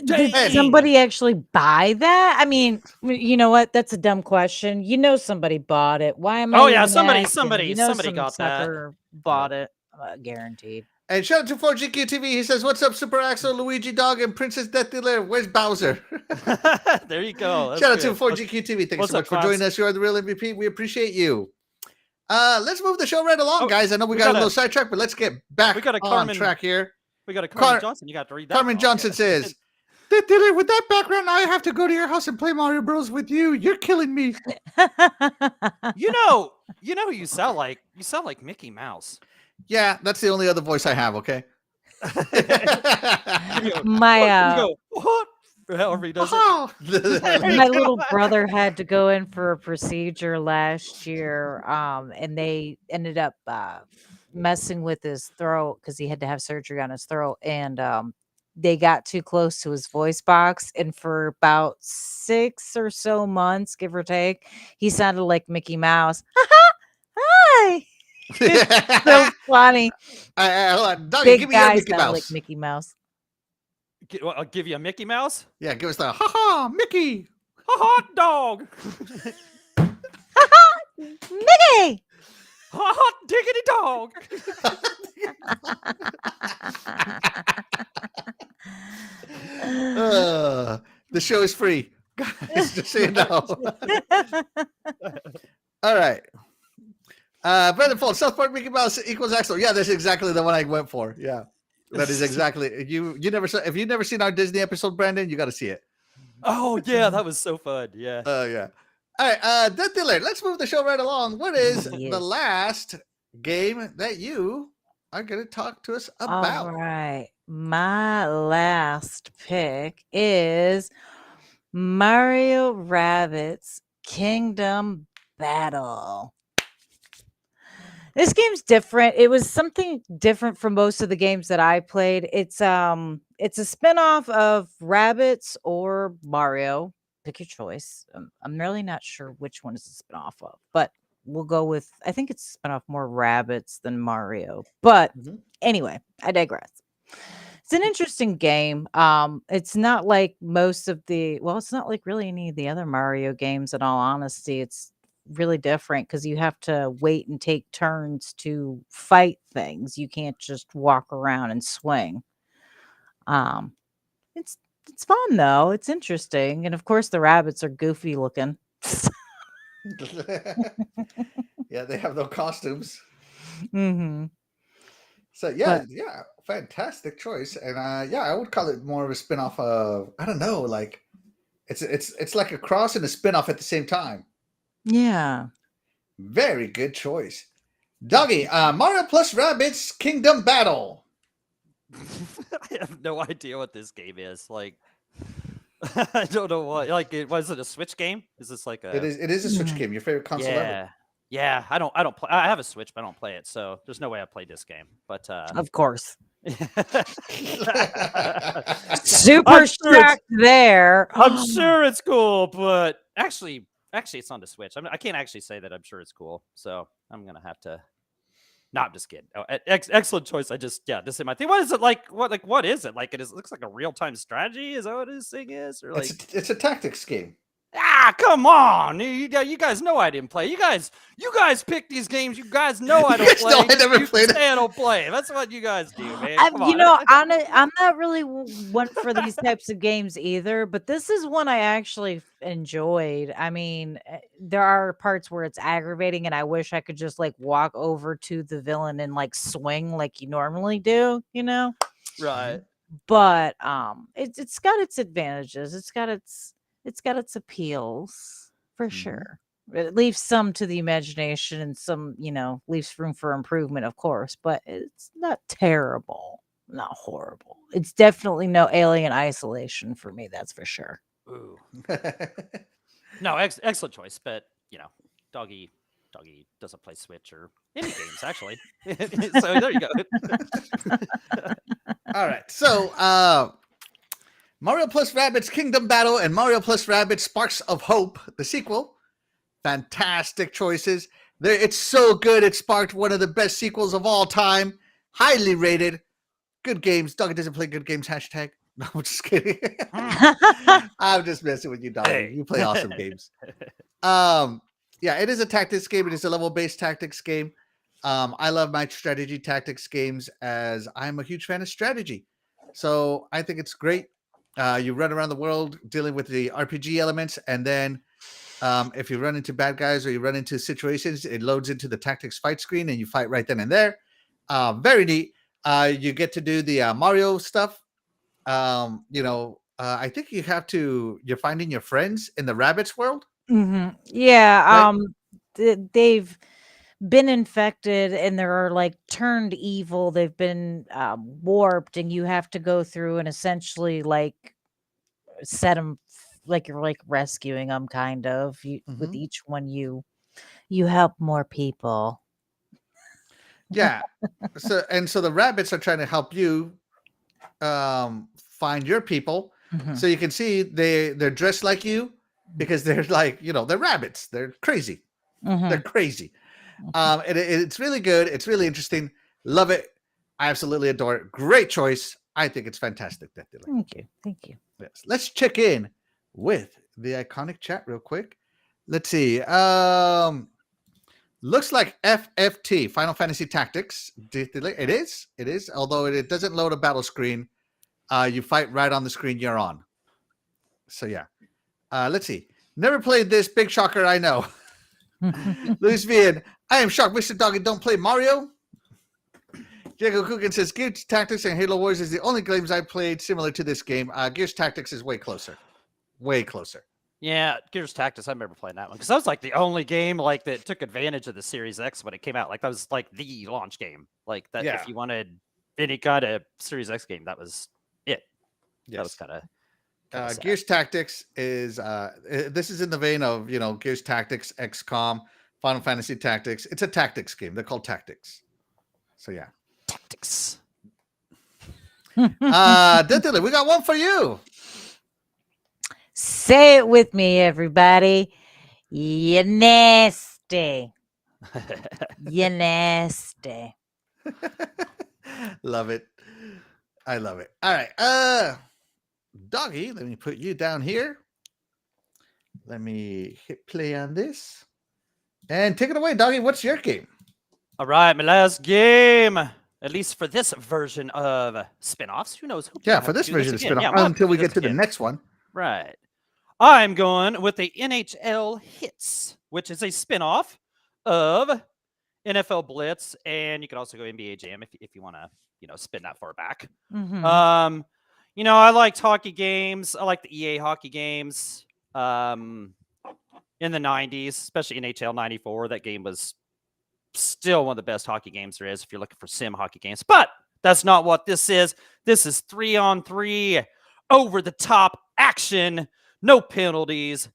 Did somebody actually buy that? I mean, you know what? That's a dumb question. Somebody bought it. Why am I? Oh yeah, somebody got that. Bought it, guaranteed. And shout out to 4GQ TV. He says, "What's up, Super Axel, Luigi Dog, and Princess DeathDealer? Where's Bowser?" There you go. Shout out to 4GQ TV. Thank you so much for joining us. You are the real MVP. We appreciate you. Let's move the show right along, guys. I know we got a little sidetracked, but let's get back on track here. We got a Carmen Johnson. You got to read that. Carmen Johnson says, DeathDealer, with that background, I have to go to your house and play Mario Bros with you. You're killing me. You know who you sound like? You sound like Mickey Mouse. Yeah, that's the only other voice I have, okay? However he does it. My little brother had to go in for a procedure last year, and they ended up messing with his throat because he had to have surgery on his throat, and they got too close to his voice box, and for about 6 or so months, give or take, he sounded like Mickey Mouse. Hi. It's so funny. Doggy, give me your Mickey Mouse. Like Mickey Mouse. I'll give you a Mickey Mouse. Yeah, give us the ha-ha, Mickey. hot dog. Mickey. Hot diggity dog. The show is free, guys. Just so you know. All right. Brandon Fold, South Park Mickey Mouse equals Axel. Yeah, that's exactly the one I went for. Yeah, that is exactly. You never saw. If you've never seen our Disney episode, Brandon, you got to see it. Oh yeah, that was so fun. Yeah. Yeah. All right, DeathDealer, let's move the show right along. What is Yes. the last game that you are going to talk to us about? All right. My last pick is Mario Rabbids Kingdom Battle. This game's different. It was something different from most of the games that I played. It's a spinoff of Rabbids or Mario. Pick your choice. I'm really not sure which one is a spinoff of, but we'll go with, I think it's a spinoff more Rabbids than Mario. But anyway, I digress. It's an interesting game. It's not like most of it's not like really any of the other Mario games, in all honesty. It's really different because you have to wait and take turns to fight things. You can't just walk around and swing. It's fun though. It's interesting. And of course the rabbits are goofy looking. Yeah, they have no costumes. Mm-hmm. So yeah, fantastic choice. And I would call it more of a spin-off of, I don't know, like it's like a cross and a spin-off at the same time. Yeah. Very good choice. Doggy, Mario plus Rabbids Kingdom Battle. I have no idea what this game is. Like, I don't know what. Like, was it a Switch game? Is this like a? It is a Switch game. Your favorite console ever. Yeah. I don't play. I have a Switch, but I don't play it. So there's no way I played this game. But of course. Super shocked there. I'm sure it's cool, but actually, it's on the Switch. I can't actually say that I'm sure it's cool. So I'm gonna have to. No, I'm just kidding. Oh, excellent choice. This is my thing. What is it like? What is it like? It looks like a real-time strategy. Is that what this thing is? Or like it's a tactics game. Come on! You guys know I didn't play. You guys pick these games. You guys know I don't play. No, I never played it. I don't play. That's what you guys do, man. I'm not really one for these types of games either, but this is one I actually enjoyed. I mean, there are parts where it's aggravating, and I wish I could just like walk over to the villain and like swing like you normally do, you know? Right. But it's got its advantages. It's got its appeals for sure. It leaves some to the imagination and some, leaves room for improvement, of course, but it's not terrible, not horrible. It's definitely no Alien Isolation for me. That's for sure. Ooh. No, excellent choice. But, Doggy doesn't play Switch or any games, actually. So there you go. All right. So, Mario plus Rabbids Kingdom Battle and Mario plus Rabbids Sparks of Hope, the sequel. Fantastic choices. It's so good. It sparked one of the best sequels of all time. Highly rated. Good games. Doggy doesn't play good games. # No, I'm just kidding. I'm just messing with you, Doggy. Hey. You play awesome games. It is a tactics game. It is a level-based tactics game. I love my strategy tactics games as I'm a huge fan of strategy. So I think it's great. You run around the world dealing with the RPG elements, and then if you run into bad guys or you run into situations, it loads into the tactics fight screen, and you fight right then and there. Very neat. You get to do the Mario stuff. I think you're finding your friends in the Rabbids world. Mm-hmm. Yeah. Right? They've been infected and they're like turned evil. They've been warped, and you have to go through and essentially like set them, like you're like rescuing them kind of. With each one you help more people. Yeah. So the rabbits are trying to help you find your people. So you can see they're dressed like you because they're like, they're rabbits. They're crazy. They're crazy. It's really good. It's really interesting. Love it. I absolutely adore it. Great choice. I think it's fantastic. Thank you. Yes. Let's check in with the Iconic chat real quick. Let's see. Looks like FFT, Final Fantasy Tactics. It is. It is. Although it doesn't load a battle screen. You fight right on the screen you're on. So yeah. Let's see. Never played this. Big shocker, I know. Luis Vian, I am shocked. Mr. Doggy don't play Mario. Diego Coogan says Gears Tactics and Halo Wars is the only games I played similar to this game. Gears Tactics is way closer. Way closer. Yeah, Gears Tactics. I remember playing that one because that was like the only game like that took advantage of the Series X when it came out. Like that was like the launch game. Like that, if you wanted any kind of Series X game, that was it. Yes. That was kind of. Gears Tactics is this is in the vein of Gears Tactics, XCOM, Final Fantasy Tactics. It's a tactics game. They're called Tactics. So yeah, Tactics. DeathDealer, we got one for you. Say it with me, everybody. You nasty. You nasty. Love it. I love it. All right. Doggy, let me put you down here. Let me hit play on this. And take it away, Doggy. What's your game? All right, my last game. At least for this version of spinoffs. Who knows? Yeah, for this version of spinoff until we get to the next one. Right. I'm going with the NHL Hits, which is a spinoff of NFL Blitz, and you can also go NBA Jam if you want to, spin that far back. Mm-hmm. I liked hockey games. I like the EA hockey games. In the 90s, especially NHL 94, that game was still one of the best hockey games there is if you're looking for sim hockey games. But that's not what this is. This is 3-on-3 over the top action. No penalties,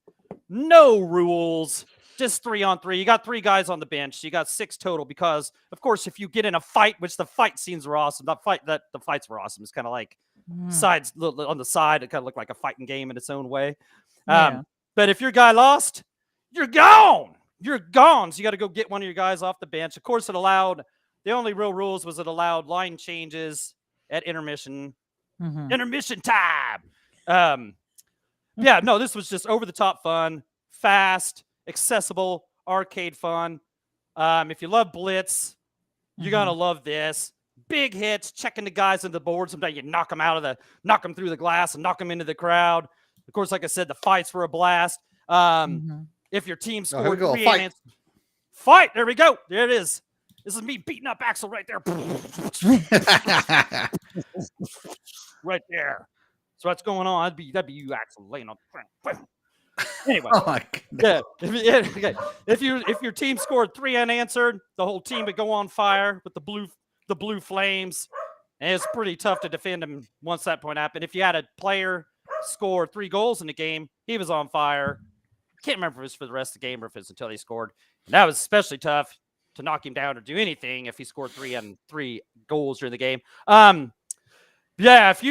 no rules, just 3-on-3. You got 3 guys on the bench. You got 6 total because, of course, if you get in a fight, which the fight scenes were awesome. The fights were awesome. It's kind of like sides on the side. It kind of looked like a fighting game in its own way. Yeah. But if your guy lost, you're gone. You're gone. So you got to go get one of your guys off the bench. Of course, the only real rules was it allowed line changes at intermission. Mm-hmm. Intermission time. Yeah, no, this was just over-the-top fun, fast, accessible, arcade fun. If you love Blitz, you're going to love this. Big hits, checking the guys on the board. Sometimes you knock them through the glass and knock them into the crowd. Of course, like I said, the fights were a blast. If your team scored 3 answers. Fight! There we go. There it is. This is me beating up Axel right there. Right there. So what's going on? That'd be you, Axel, laying on. Anyway, oh my yeah. If your team scored 3 unanswered, the whole team would go on fire with the blue flames, and it's pretty tough to defend them once that point happened. If you had a player score 3 goals in the game, he was on fire. Can't remember if it was for the rest of the game or if it's until he scored. And that was especially tough to knock him down or do anything if he scored 3 goals during the game. Yeah, if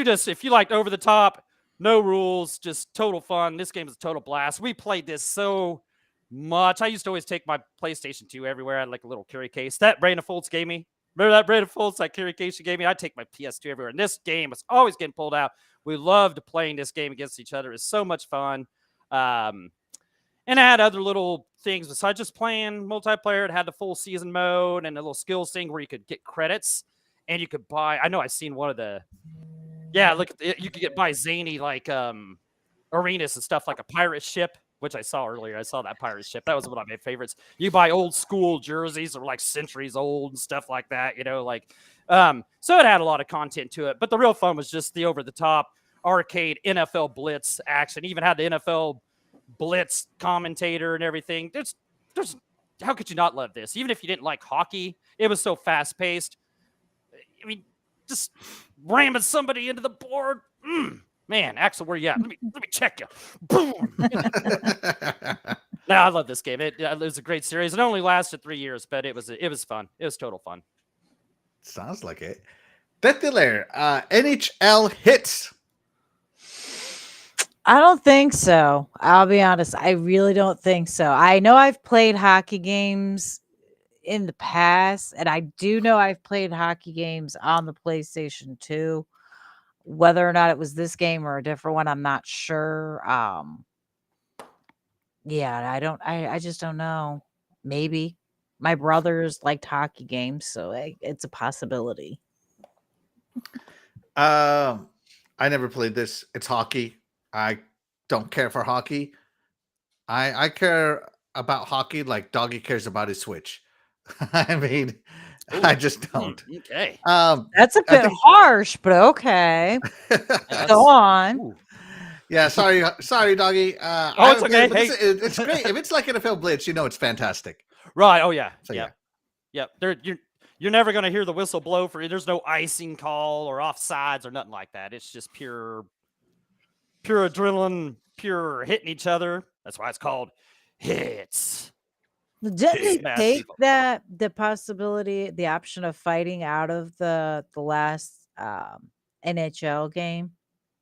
you liked over the top, no rules, just total fun. This game is a total blast. We played this so much. I used to always take my PlayStation 2 everywhere. I had like a little carry case. That Brandon Fultz gave me. Remember that Brandon Fultz, that carry case you gave me? I'd take my PS2 everywhere. And this game was always getting pulled out. We loved playing this game against each other. It was so much fun. And I had other little things besides just playing multiplayer. It had the full season mode and a little skills thing where you could get credits and you could buy. I know I've seen one of the. Yeah, look, you could buy zany like arenas and stuff like a pirate ship, which I saw earlier. I saw that pirate ship. That was one of my favorites. You buy old school jerseys that were like centuries old and stuff like that. So it had a lot of content to it. But the real fun was just the over the top arcade NFL Blitz action. Even had the NFL Blitz commentator and everything. There's how could you not love this? Even if you didn't like hockey, it was so fast paced. I mean, just ramming somebody into the board. Man, Axel, where you at? Let me check you. Boom. No, I love this game. It was a great series. It only lasted 3 years, but it was fun. It was total fun. Sounds like it. DeathDealer, NHL Hits. I don't think so. I'll be honest. I really don't think so. I know I've played hockey games in the past, and I do know I've played hockey games on the PlayStation 2. Whether or not it was this game or a different one, I'm not sure. Yeah, I just don't know. Maybe. My brothers liked hockey games, so it's a possibility. I never played this. It's hockey. I don't care for hockey. I care about hockey like Doggy cares about his Switch. I mean, I just don't. Okay. That's a bit harsh, but okay. Go on. Ooh. Yeah, sorry, Doggy. It's okay. Hey. It's great. If it's like NFL Blitz, it's fantastic. Right. Oh yeah. So, yeah. You're never gonna hear the whistle blow for it. There's no icing call or offsides or nothing like that. It's just pure adrenaline, pure hitting each other. That's why it's called hits. Didn't they take the possibility, the option of fighting out of the last NHL game?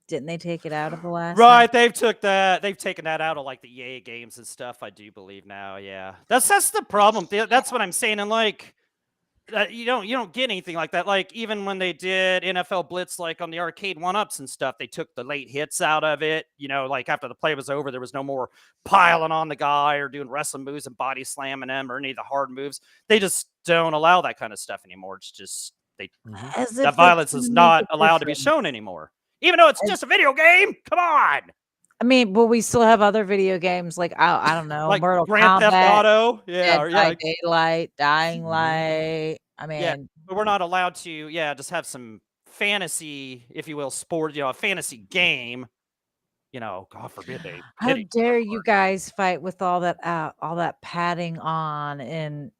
Didn't they take it out of the last? Right, they've taken that out of like the EA games and stuff. I do believe now. Yeah, that's the problem. That's what I'm saying. And like, you don't get anything like that. Like even when they did NFL Blitz, like on the arcade 1-ups and stuff, they took the late hits out of it. Like after the play was over, there was no more piling on the guy or doing wrestling moves and body slamming him or any of the hard moves. They just don't allow that kind of stuff anymore. It's just that violence is not allowed to be shown anymore. Even though it's just a video game, come on. I mean, but we still have other video games like I don't know, like Mortal Grand Kombat, Theft Auto, Dead Daylight, Dying Light. I mean, but we're not allowed to, just have some fantasy, if you will, sport, a fantasy game. God forbid they. How dare you guys fight with all that padding on, and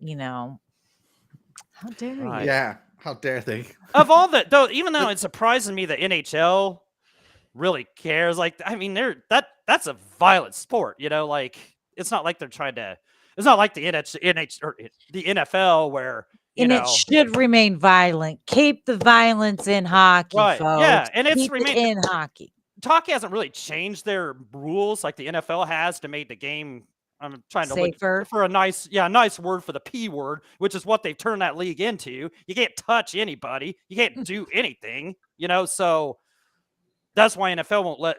how dare you? Yeah. How dare they? Of all that, though, even though it's surprising me that NHL really cares. Like, I mean, that's a violent sport. Like it's not like they're trying to. It's not like the the NFL where it should remain violent. Keep the violence in hockey, right? Folks. Yeah, and it's remained in hockey. Hockey hasn't really changed their rules like the NFL has to make the game. I'm trying to safer. Look for a nice word for the P word, which is what they've turned that league into. You can't touch anybody. You can't do anything, so that's why NFL won't let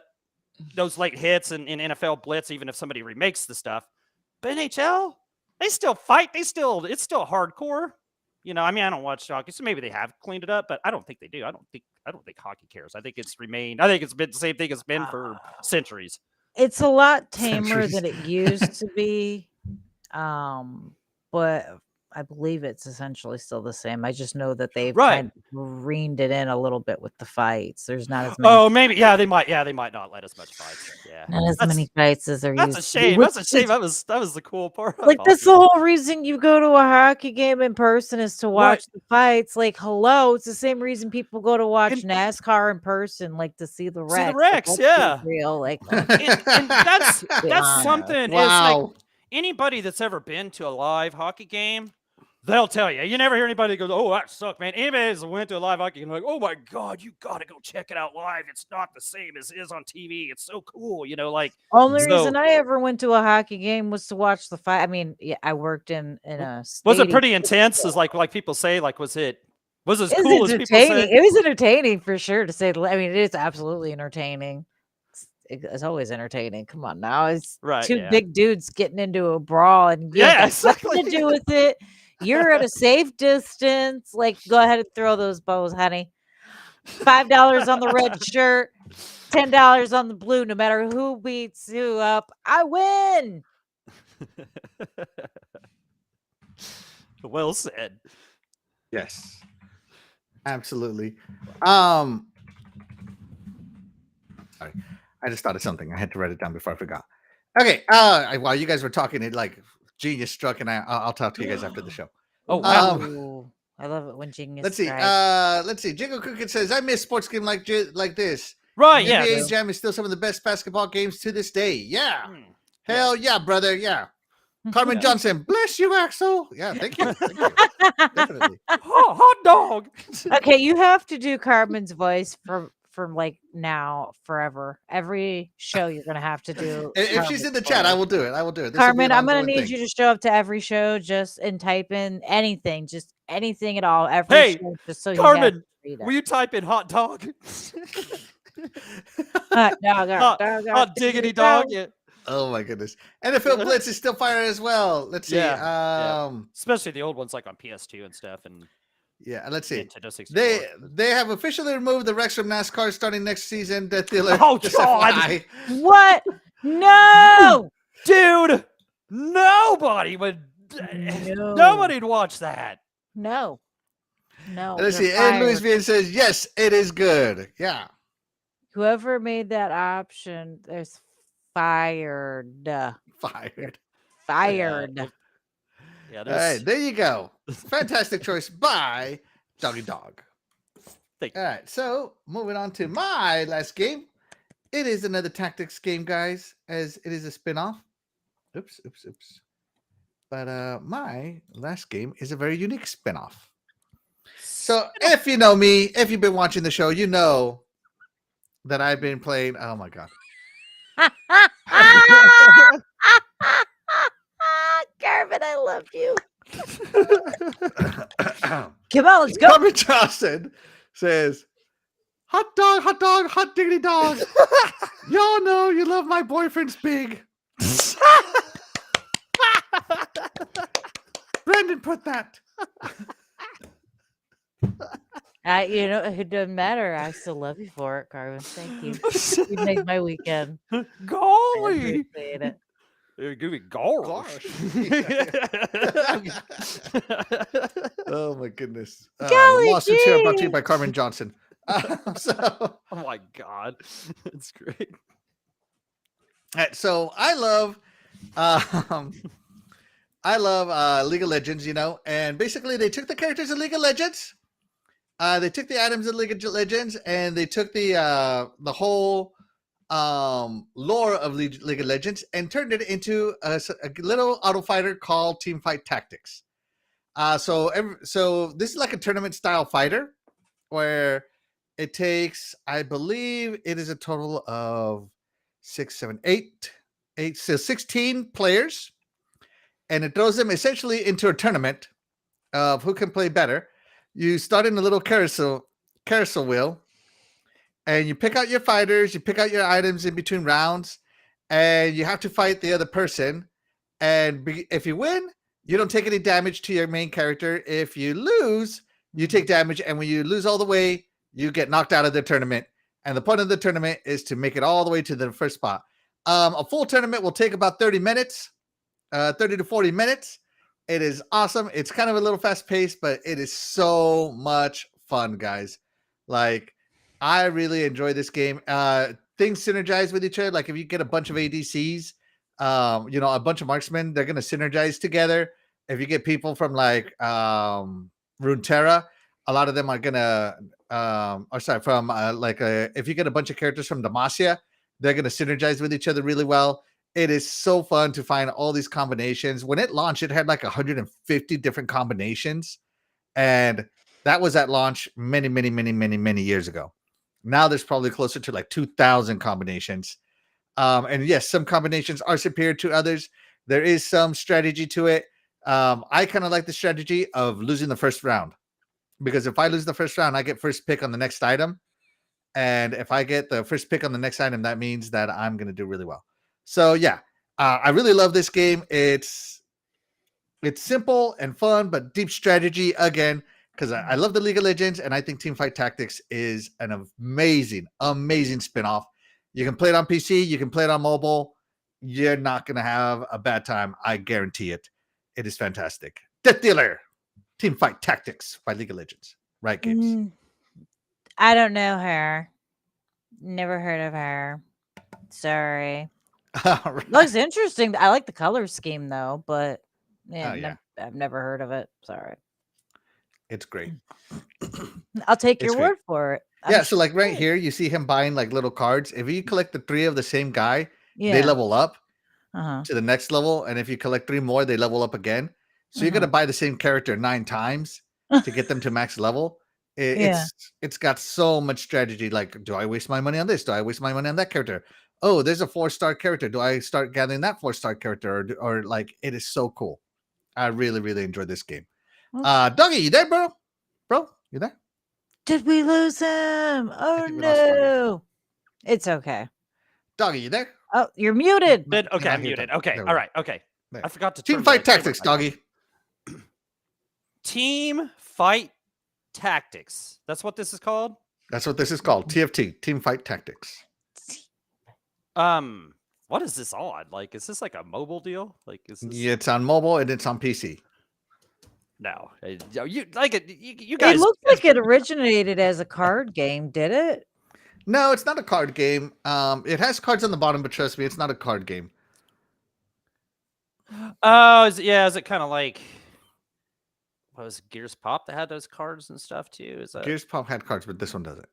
those late hits in NFL Blitz, even if somebody remakes the stuff. But NHL, they still fight. It's still hardcore. I mean, I don't watch hockey, so maybe they have cleaned it up, but I don't think they do. I don't think hockey cares. I think it's been the same thing it's been for centuries. It's a lot tamer than it used to be, but I believe it's essentially still the same. I just know that they've kind of reined it in a little bit with the fights. There's not as many. Oh, maybe they might not let as much fights. Yeah, not as many fights as there used to be. That's a shame. That's a shame. That was the cool part. Like that's the whole reason you go to a hockey game in person is to watch the fights. Like, hello, it's the same reason people go to watch NASCAR in person, like to see the wrecks. See the wrecks, yeah. Real, like, and that's something. Wow. Is like anybody that's ever been to a live hockey game. They'll tell you. You never hear anybody go, "Oh, that sucked, man." Anybody that's went to a live hockey game, like, "Oh my God, you got to go check it out live. It's not the same as it is on TV. It's so cool." Like only reason I ever went to a hockey game was to watch the fight. I mean, I worked in a stadium. Was it pretty intense? As like people say, like was it as cool as people say? It was entertaining for sure. To say, I mean, it is absolutely entertaining. It's always entertaining. Come on now, it's two big dudes getting into a brawl, and exactly. Nothing to do with it. You're at a safe distance. Like, go ahead and throw those bows, honey. $5 on the red shirt, $10 on the blue. No matter who beats who up, I win. Well said. Yes, absolutely. Sorry, I just thought of something. I had to write it down before I forgot. Okay. While you guys were talking, it like. Genius struck, and I'll talk to you guys after the show. Oh, wow. I love it when genius. Let's see. Let's see. Jingle Cricket says, "I miss sports game like this. Right? NBA Jam is still some of the best basketball games to this day. Yeah. Hell yeah, brother. Yeah. Carmen Johnson, bless you, Axel. Yeah, thank you. Definitely. Hot dog. Okay, you have to do Carmen's voice from like now forever. Every show you're gonna have to do. If she's in the chat, I will do it. This Carmen, I'm gonna need you to show up to every show and type in anything, just anything at all. Every show, just so Carmen, will you type in hot dog? Hot dog, hot diggity dog. Yeah. Oh my goodness. NFL Blitz is still fire as well. Let's see. Yeah. Especially the old ones like on PS2 and stuff. And let's see. Nintendo 64. They have officially removed the Rex from NASCAR starting next season. DeathDealer. Oh God! What? No, dude. Nobody would. Nobody'd watch that. No. Let's see. And Luis Vian says, yes, it is good. Yeah. Whoever made that option, there's fired. Fired. Yeah. All right, there you go. Fantastic choice by Doggy Dog. All right, so moving on to my last game. It is another tactics game, guys, as it is a spin-off. Oops. But my last game is a very unique spin-off. So if you know me, if you've been watching the show, you know that I've been playing. Oh my God. Garvin, I love you. Come on, let's go. Robert Johnson says, hot dog, hot diggity dog. Y'all know you love my boyfriend's big. Brendan put that. You know, it doesn't matter. I still love you for it, Carvin. Thank you. You made my weekend. Golly. I appreciate it. You're gonna be gosh. Oh my goodness. Golly Lawsuits here brought to you by Carmen Johnson. Oh my God. That's great. All right, so I love League of Legends, you know, and basically they took the characters of League of Legends, they took the items of League of Legends, and they took the whole lore of League of Legends and turned it into a little auto fighter called Teamfight Tactics. So this is like a tournament style fighter where it takes, I believe it is a total of 16 players, and it throws them essentially into a tournament of who can play better. You start in a little carousel wheel, and you pick out your fighters, you pick out your items in between rounds, and you have to fight the other person. And if you win, you don't take any damage to your main character. If you lose, you take damage, and when you lose all the way, you get knocked out of the tournament. And the point of the tournament is to make it all the way to the first spot. A full tournament will take about 30 minutes, 30 to 40 minutes. It is awesome. It's kind of a little fast paced, but it is so much fun, guys. Like, I really enjoy this game. Things synergize with each other. Like if you get a bunch of ADCs, you know, a bunch of marksmen, they're going to synergize together. If you get people from like Runeterra, a lot of them are going to, if you get a bunch of characters from Demacia, they're going to synergize with each other really well. It is so fun to find all these combinations. When it launched, it had like 150 different combinations. And that was at launch many, many, many, many, many years ago. Now there's probably closer to like 2,000 combinations. And yes, some combinations are superior to others. There is some strategy to it. I kind of like the strategy of losing the first round. Because if I lose the first round, I get first pick on the next item. And if I get the first pick on the next item, that means that I'm going to do really well. So yeah, I really love this game. It's simple and fun, but deep strategy again, because I love the League of Legends, and I think Teamfight Tactics is an amazing, amazing spinoff. You can play it on PC, you can play it on mobile. You're not going to have a bad time. I guarantee it. It is fantastic. DeathDealer, Teamfight Tactics by League of Legends. Right, Games? I don't know her. Never heard of her. Sorry. Right. Looks interesting. I like the color scheme though, but I've never heard of it. Sorry. It's great. I'll take your word for it. Yeah, so like right here, you see him buying like little cards. If you collect the 3 of the same guy, they level up to the next level. And if you collect 3 more, they level up again. So you're going to buy the same character 9 times to get them to max level. It's got so much strategy. Like, do I waste my money on this? Do I waste my money on that character? Oh, there's a 4-star character. Do I start gathering that 4-star character? Or like, it is so cool. I really, really enjoyed this game. Dougie, you there, bro? Bro, you there? Did we lose him? Oh no. It's okay. Doggy, you there? Oh, you're muted. Okay, I'm muted. Okay, all right. Okay, there. I forgot to Team fight tactics, Doggy. Team fight tactics. That's what this is called. That's what this is called. TFT, Team Fight Tactics. What is this on? Like, is this like a mobile deal? Like, is this... Yeah, it's on mobile and it's on PC. No, you like it. You guys. It looks like it originated as a card game. Did it? No, it's not a card game. It has cards on the bottom, but trust me, it's not a card game. Oh, is it kind of like what was it, Gears Pop that had those cards and stuff too? Is that Gears Pop had cards, but this one doesn't.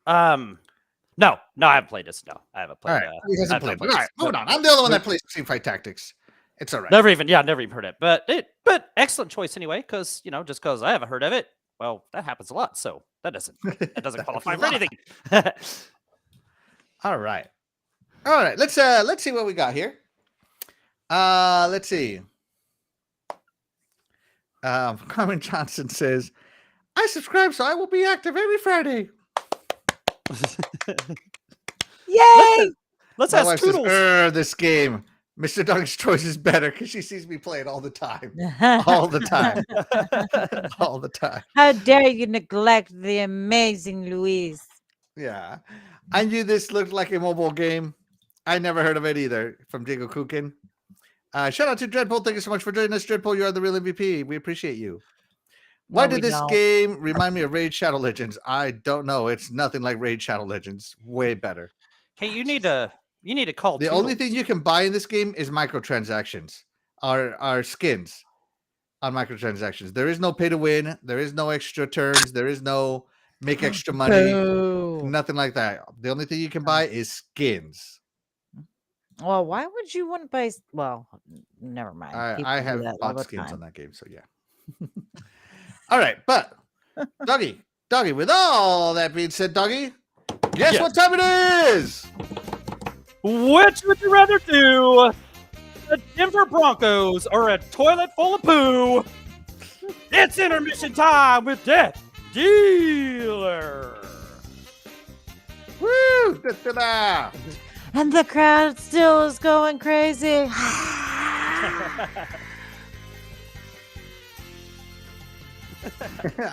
No, I haven't played this. No, I haven't played. All right, he hasn't played. All right, hold on. I'm the only one that plays Team Fight Tactics. It's all right. Never even heard it, but excellent choice anyway. Because just because I haven't heard of it, well, that happens a lot. So that doesn't qualify for anything. All right. Let's see what we got here. Let's see. Carmen Johnson says, "I subscribe, so I will be active every Friday." Yay! Let's ask Toodles. This game, Mr. Dog's Choice is better because she sees me play it all the time. All the time. All the time. How dare you neglect the amazing Louise? Yeah. I knew this looked like a mobile game. I never heard of it either. From Diego Kukin. Shout out to Dreadpool. Thank you so much for joining us, Dreadpool. You are the real MVP. We appreciate you. Why did this game remind me of Raid Shadow Legends? I don't know. It's nothing like Raid Shadow Legends. Way better. Hey, you need to call. The only thing you can buy in this game is microtransactions. Are skins on microtransactions. There is no pay to win. There is no extra turns. There is no make extra money. Nothing like that. The only thing you can buy is skins. Well, why would you want to buy? Well, never mind. I have bought skins on that game, so yeah. All right, but Doggy, with all that being said, Doggy, guess what time it is? Which would you rather do? The Denver Broncos or a toilet full of poo? It's intermission time with DeathDealer. Woo! Da-da-da. And the crowd still is going crazy.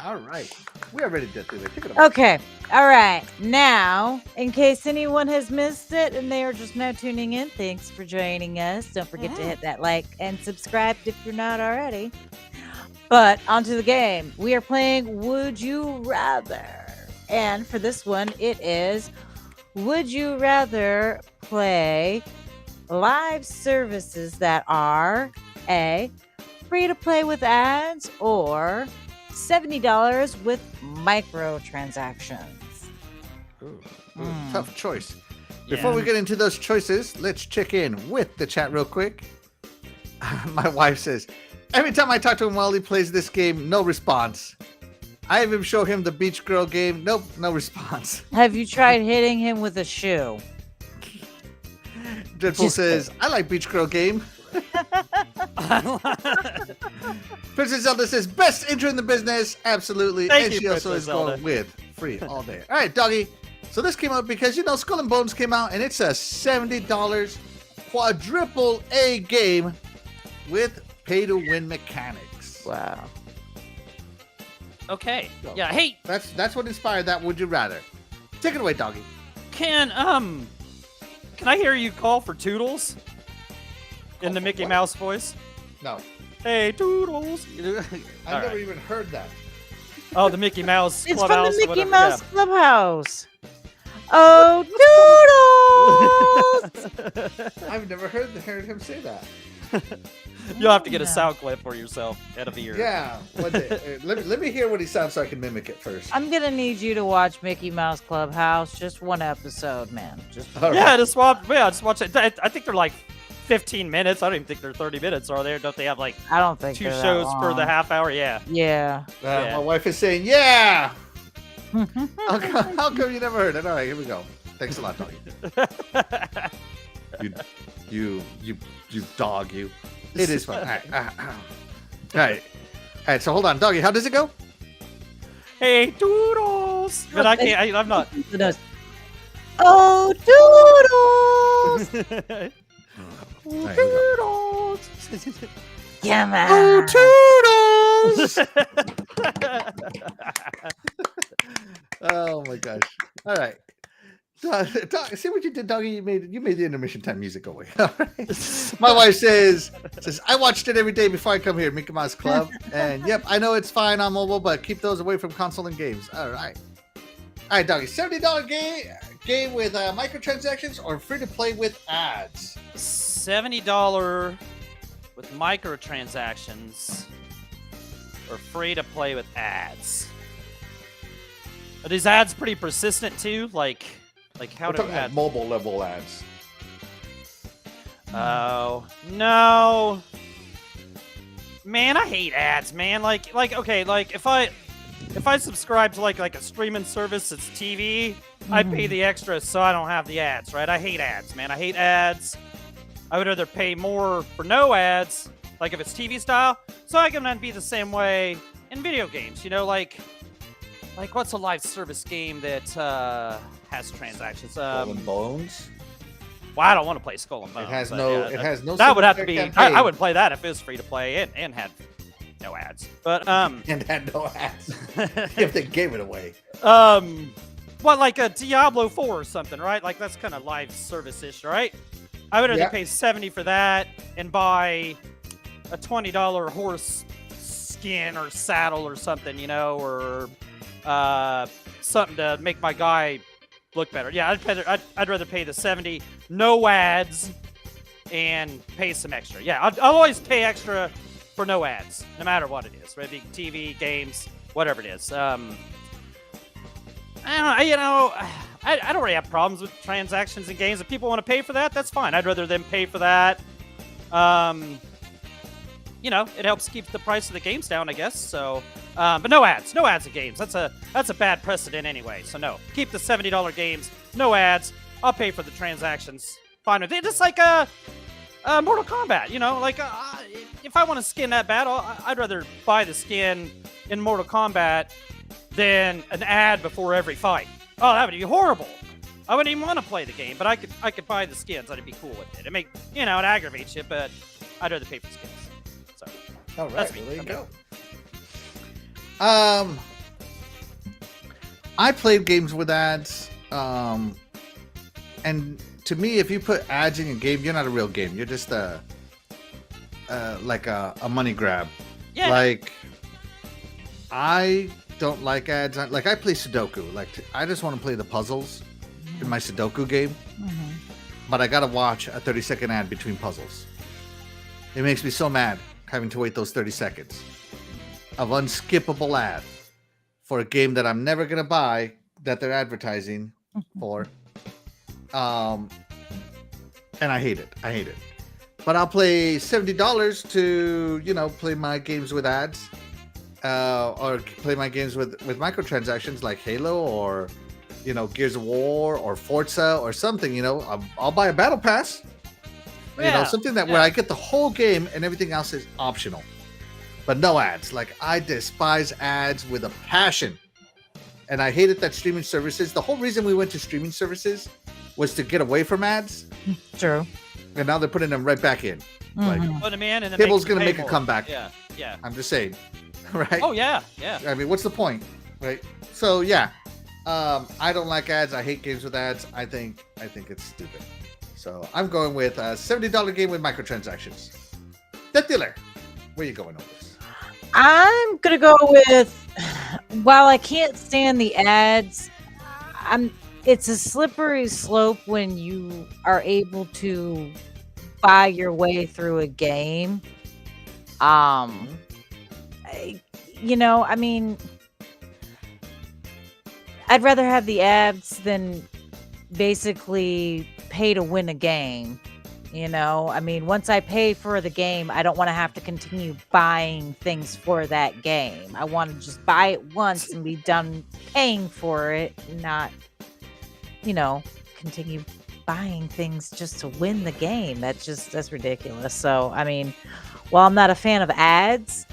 All right. We are ready to do it. Okay. All right. Now, in case anyone has missed it and they are just now tuning in, thanks for joining us. Don't forget to hit that like and subscribe if you're not already. But onto the game. We are playing Would You Rather. And for this one, it is, would you rather play live services that are A, free to play with ads, or $70 with microtransactions? Tough choice. Before we get into those choices, let's check in with the chat real quick. My wife says, every time I talk to him while he plays this game, no response. I even show him the Beach Girl game. Nope, no response. Have you tried hitting him with a shoe? Dreadpool says, I like Beach Girl game. Princess Zelda says, best intro in the business. Absolutely. Thank and she you, also is Zelda. going with free all day. All right, Doggy. So this came out because, Skull and Bones came out, and it's a $70 quadruple A game with pay-to-win mechanics. Wow. Okay. So, Yeah. Hey. That's what inspired that. Would you rather? Take it away, Doggy. Can I hear you call for Toodles in the Mickey Mouse voice? No. Hey, Toodles. I've never even heard that. Oh, the Mickey Mouse It's Clubhouse. from the Mickey whatever. Mouse Clubhouse. Oh, Toodles! I've never heard him say that. You'll have to get a sound clip for yourself out of ear. Yeah. One day. Let me hear what he sounds so I can mimic it first. I'm gonna need you to watch Mickey Mouse Clubhouse. Just one episode, man. Yeah, just watch it. I think they're like 15 minutes. I don't even think they're 30 minutes, are they? Don't they have like I don't think 2 they're that shows per long. the half hour? Yeah. Yeah. Yeah. My wife is saying, yeah. How come you never heard it? All right, here we go. Thanks a lot, Doggy. you dog, you. It is fun. All right. All right. So hold on, Doggy. How does it go? Hey, Toodles. But I can't. I'm not. Oh, doodles! Oh, Doodles! Yeah, man. Oh, toodles! Oh my gosh! All right, see what you did, doggy. You made the intermission time music go away. All right. My wife says I watched it every day before I come here, Mickey Mouse Club, and yep, I know it's fine on mobile, but keep those away from console and games. All right, doggy. $70 game with microtransactions or free to play with ads. $70 with microtransactions or free to play with ads. Are these ads pretty persistent too? Like how do ads? Mobile level ads. Oh no, man! I hate ads, man. Like okay, like if I subscribe to like a streaming service, it's TV. I pay the extra so I don't have the ads, right? I hate ads, man. I hate ads. I would rather pay more for no ads, like if it's TV style, so I can then be the same way in video games. You know, like what's a live service game that has transactions? Skull and Bones. Well, I don't want to play Skull and Bones. It has no. Yeah, it has no. That would have to be. I would play that if it was free to play and had no ads. But and had no ads if they gave it away. Well, like a Diablo 4 or something, right? Like that's kind of live service-ish, right? I would rather pay $70 for that and buy a $20 horse skin or saddle or something, you know, or something to make my guy look better. Yeah, I'd rather pay the $70, no ads, and pay some extra. Yeah, I'll always pay extra for no ads, no matter what it is, right? Be TV, games, whatever it is. I don't really have problems with transactions in games. If people want to pay for that, that's fine. I'd rather them pay for that. You know, it helps keep the price of the games down, I guess. So, but no ads in games. That's a bad precedent anyway. So no, keep the $70 games, no ads. I'll pay for the transactions. Fine with it. Just like Mortal Kombat. You know, like if I want a skin that bad, I'd rather buy the skin in Mortal Kombat than an ad before every fight. Oh, that would be horrible. I wouldn't even want to play the game, but I could buy the skins. I'd be cool with it. It aggravates you, but I'd rather pay for skins. So, all right, well, there you go. I played games with ads, and to me, if you put ads in your game, you're not a real game. You're just like a money grab. Yeah. Like I don't like ads. Like I play Sudoku. Like I just want to play the puzzles in my Sudoku game, but I gotta watch a 30-second ad between puzzles. It makes me so mad having to wait those 30 seconds of unskippable ad for a game that I'm never gonna buy that they're advertising for. And I hate it. But I'll pay $70 to play my games with ads. Or play my games with microtransactions like Halo or Gears of War or Forza or something. I'll buy a battle pass. Something where I get the whole game and everything else is optional, but no ads. Like I despise ads with a passion, and I hated that streaming services. The whole reason we went to streaming services was to get away from ads. True. And now they're putting them right back in. Like put them in, and cable's gonna make a comeback. Yeah. I'm just saying. Right? Oh yeah. I mean, what's the point, right? So yeah, I don't like ads. I hate games with ads. I think it's stupid. So I'm going with a $70 game with microtransactions. DeathDealer, where you going on this? I'm gonna go with. While I can't stand the ads, it's a slippery slope when you are able to buy your way through a game. I mean, I'd rather have the ads than basically pay to win a game. I mean, once I pay for the game, I don't want to have to continue buying things for that game. I want to just buy it once and be done paying for it, not, continue buying things just to win the game. That's ridiculous. So, I mean, while I'm not a fan of ads,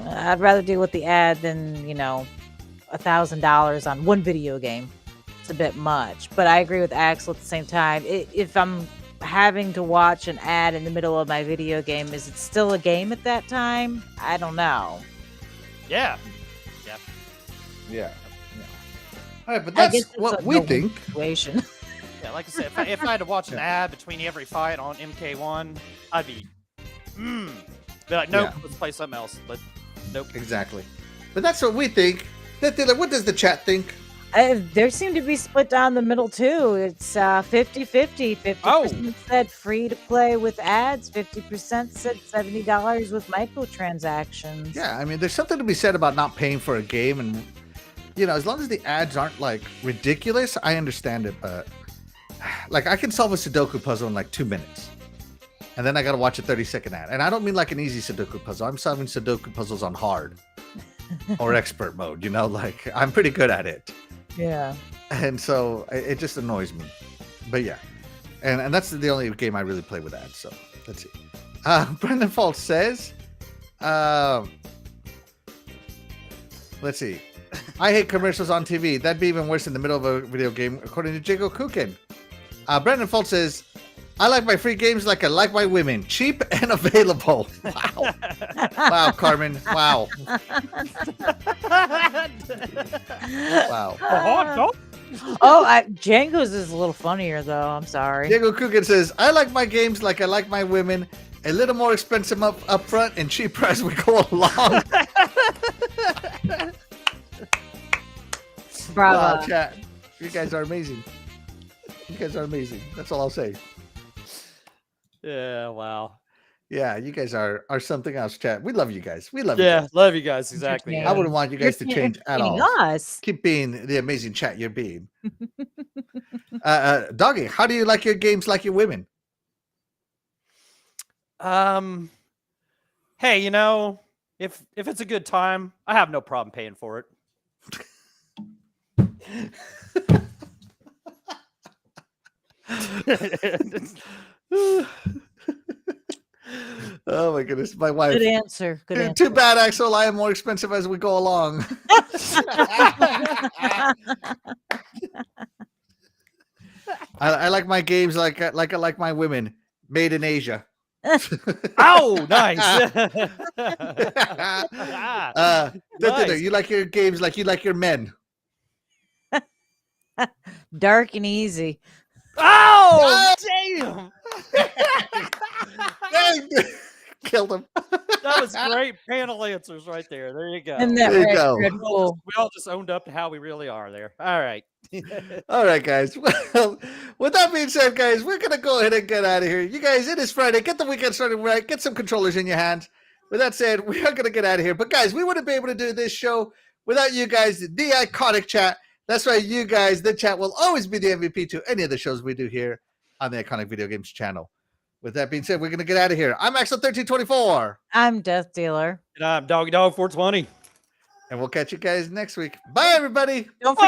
I'd rather deal with the ad than, $1,000 on one video game. it's a bit much. But I agree with Axel at the same time. If I'm having to watch an ad in the middle of my video game, is it still a game at that time? I don't know. Yeah. All right, but that's what we think. Situation. Yeah, like I said, if I had to watch an ad between every fight on MK1, I'd be like, nope, let's play something else. But nope. Exactly. But that's what we think. DeathDealer, what does the chat think? There seem to be split down the middle too. It's 50-50. 50% said free to play with ads. 50% said $70 with microtransactions. Yeah, I mean, there's something to be said about not paying for a game, and as long as the ads aren't like ridiculous, I understand it. But like, I can solve a Sudoku puzzle in like 2 minutes, and then I got to watch a 30-second ad. And I don't mean like an easy Sudoku puzzle. I'm solving Sudoku puzzles on hard or expert mode. Like I'm pretty good at it. Yeah. And so it just annoys me. But yeah. And that's the only game I really play with ads. So let's see. Brendan Falk says, let's see. I hate commercials on TV. That'd be even worse in the middle of a video game, according to Jago Kukin. Brendan Falk says, I like my free games like I like my women. Cheap and available. Wow. Wow, Carmen. Wow. Wow. Django's is a little funnier, though. I'm sorry. Diego Kugan says, I like my games like I like my women. A little more expensive up front and cheaper as we go along. Bravo. Wow, chat. You guys are amazing. You guys are amazing. That's all I'll say. Yeah, wow. Yeah, you guys are something else, chat. We love you guys. We love you. Yeah, love you guys. Exactly. I wouldn't want you guys to change at all. Us. Keep being the amazing chat you're being. Doggy, how do you like your games like your women? Hey, if it's a good time, I have no problem paying for it. Oh my goodness, my wife. Good answer. Good answer. Too bad, Axel. I am more expensive as we go along. I like my games like I like my women. Made in Asia. Oh, nice. Nice. You like your games like you like your men. Dark and easy. Oh, damn. Killed him. That was great panel answers right there. There you go. And that There you go. We all just owned up to how we really are there. All right. All right, guys. Well, with that being said, guys, we're going to go ahead and get out of here. You guys, it is Friday. Get the weekend started right. Get some controllers in your hands. With that said, we are going to get out of here. But, guys, we wouldn't be able to do this show without you guys, the Iconic Chat. That's right, you guys, the chat will always be the MVP to any of the shows we do here on the Iconic Video Games channel. With that being said, we're going to get out of here. I'm Axel1324. I'm DeathDealer. And I'm Doggy Dog 420. And we'll catch you guys next week. Bye, everybody. Don't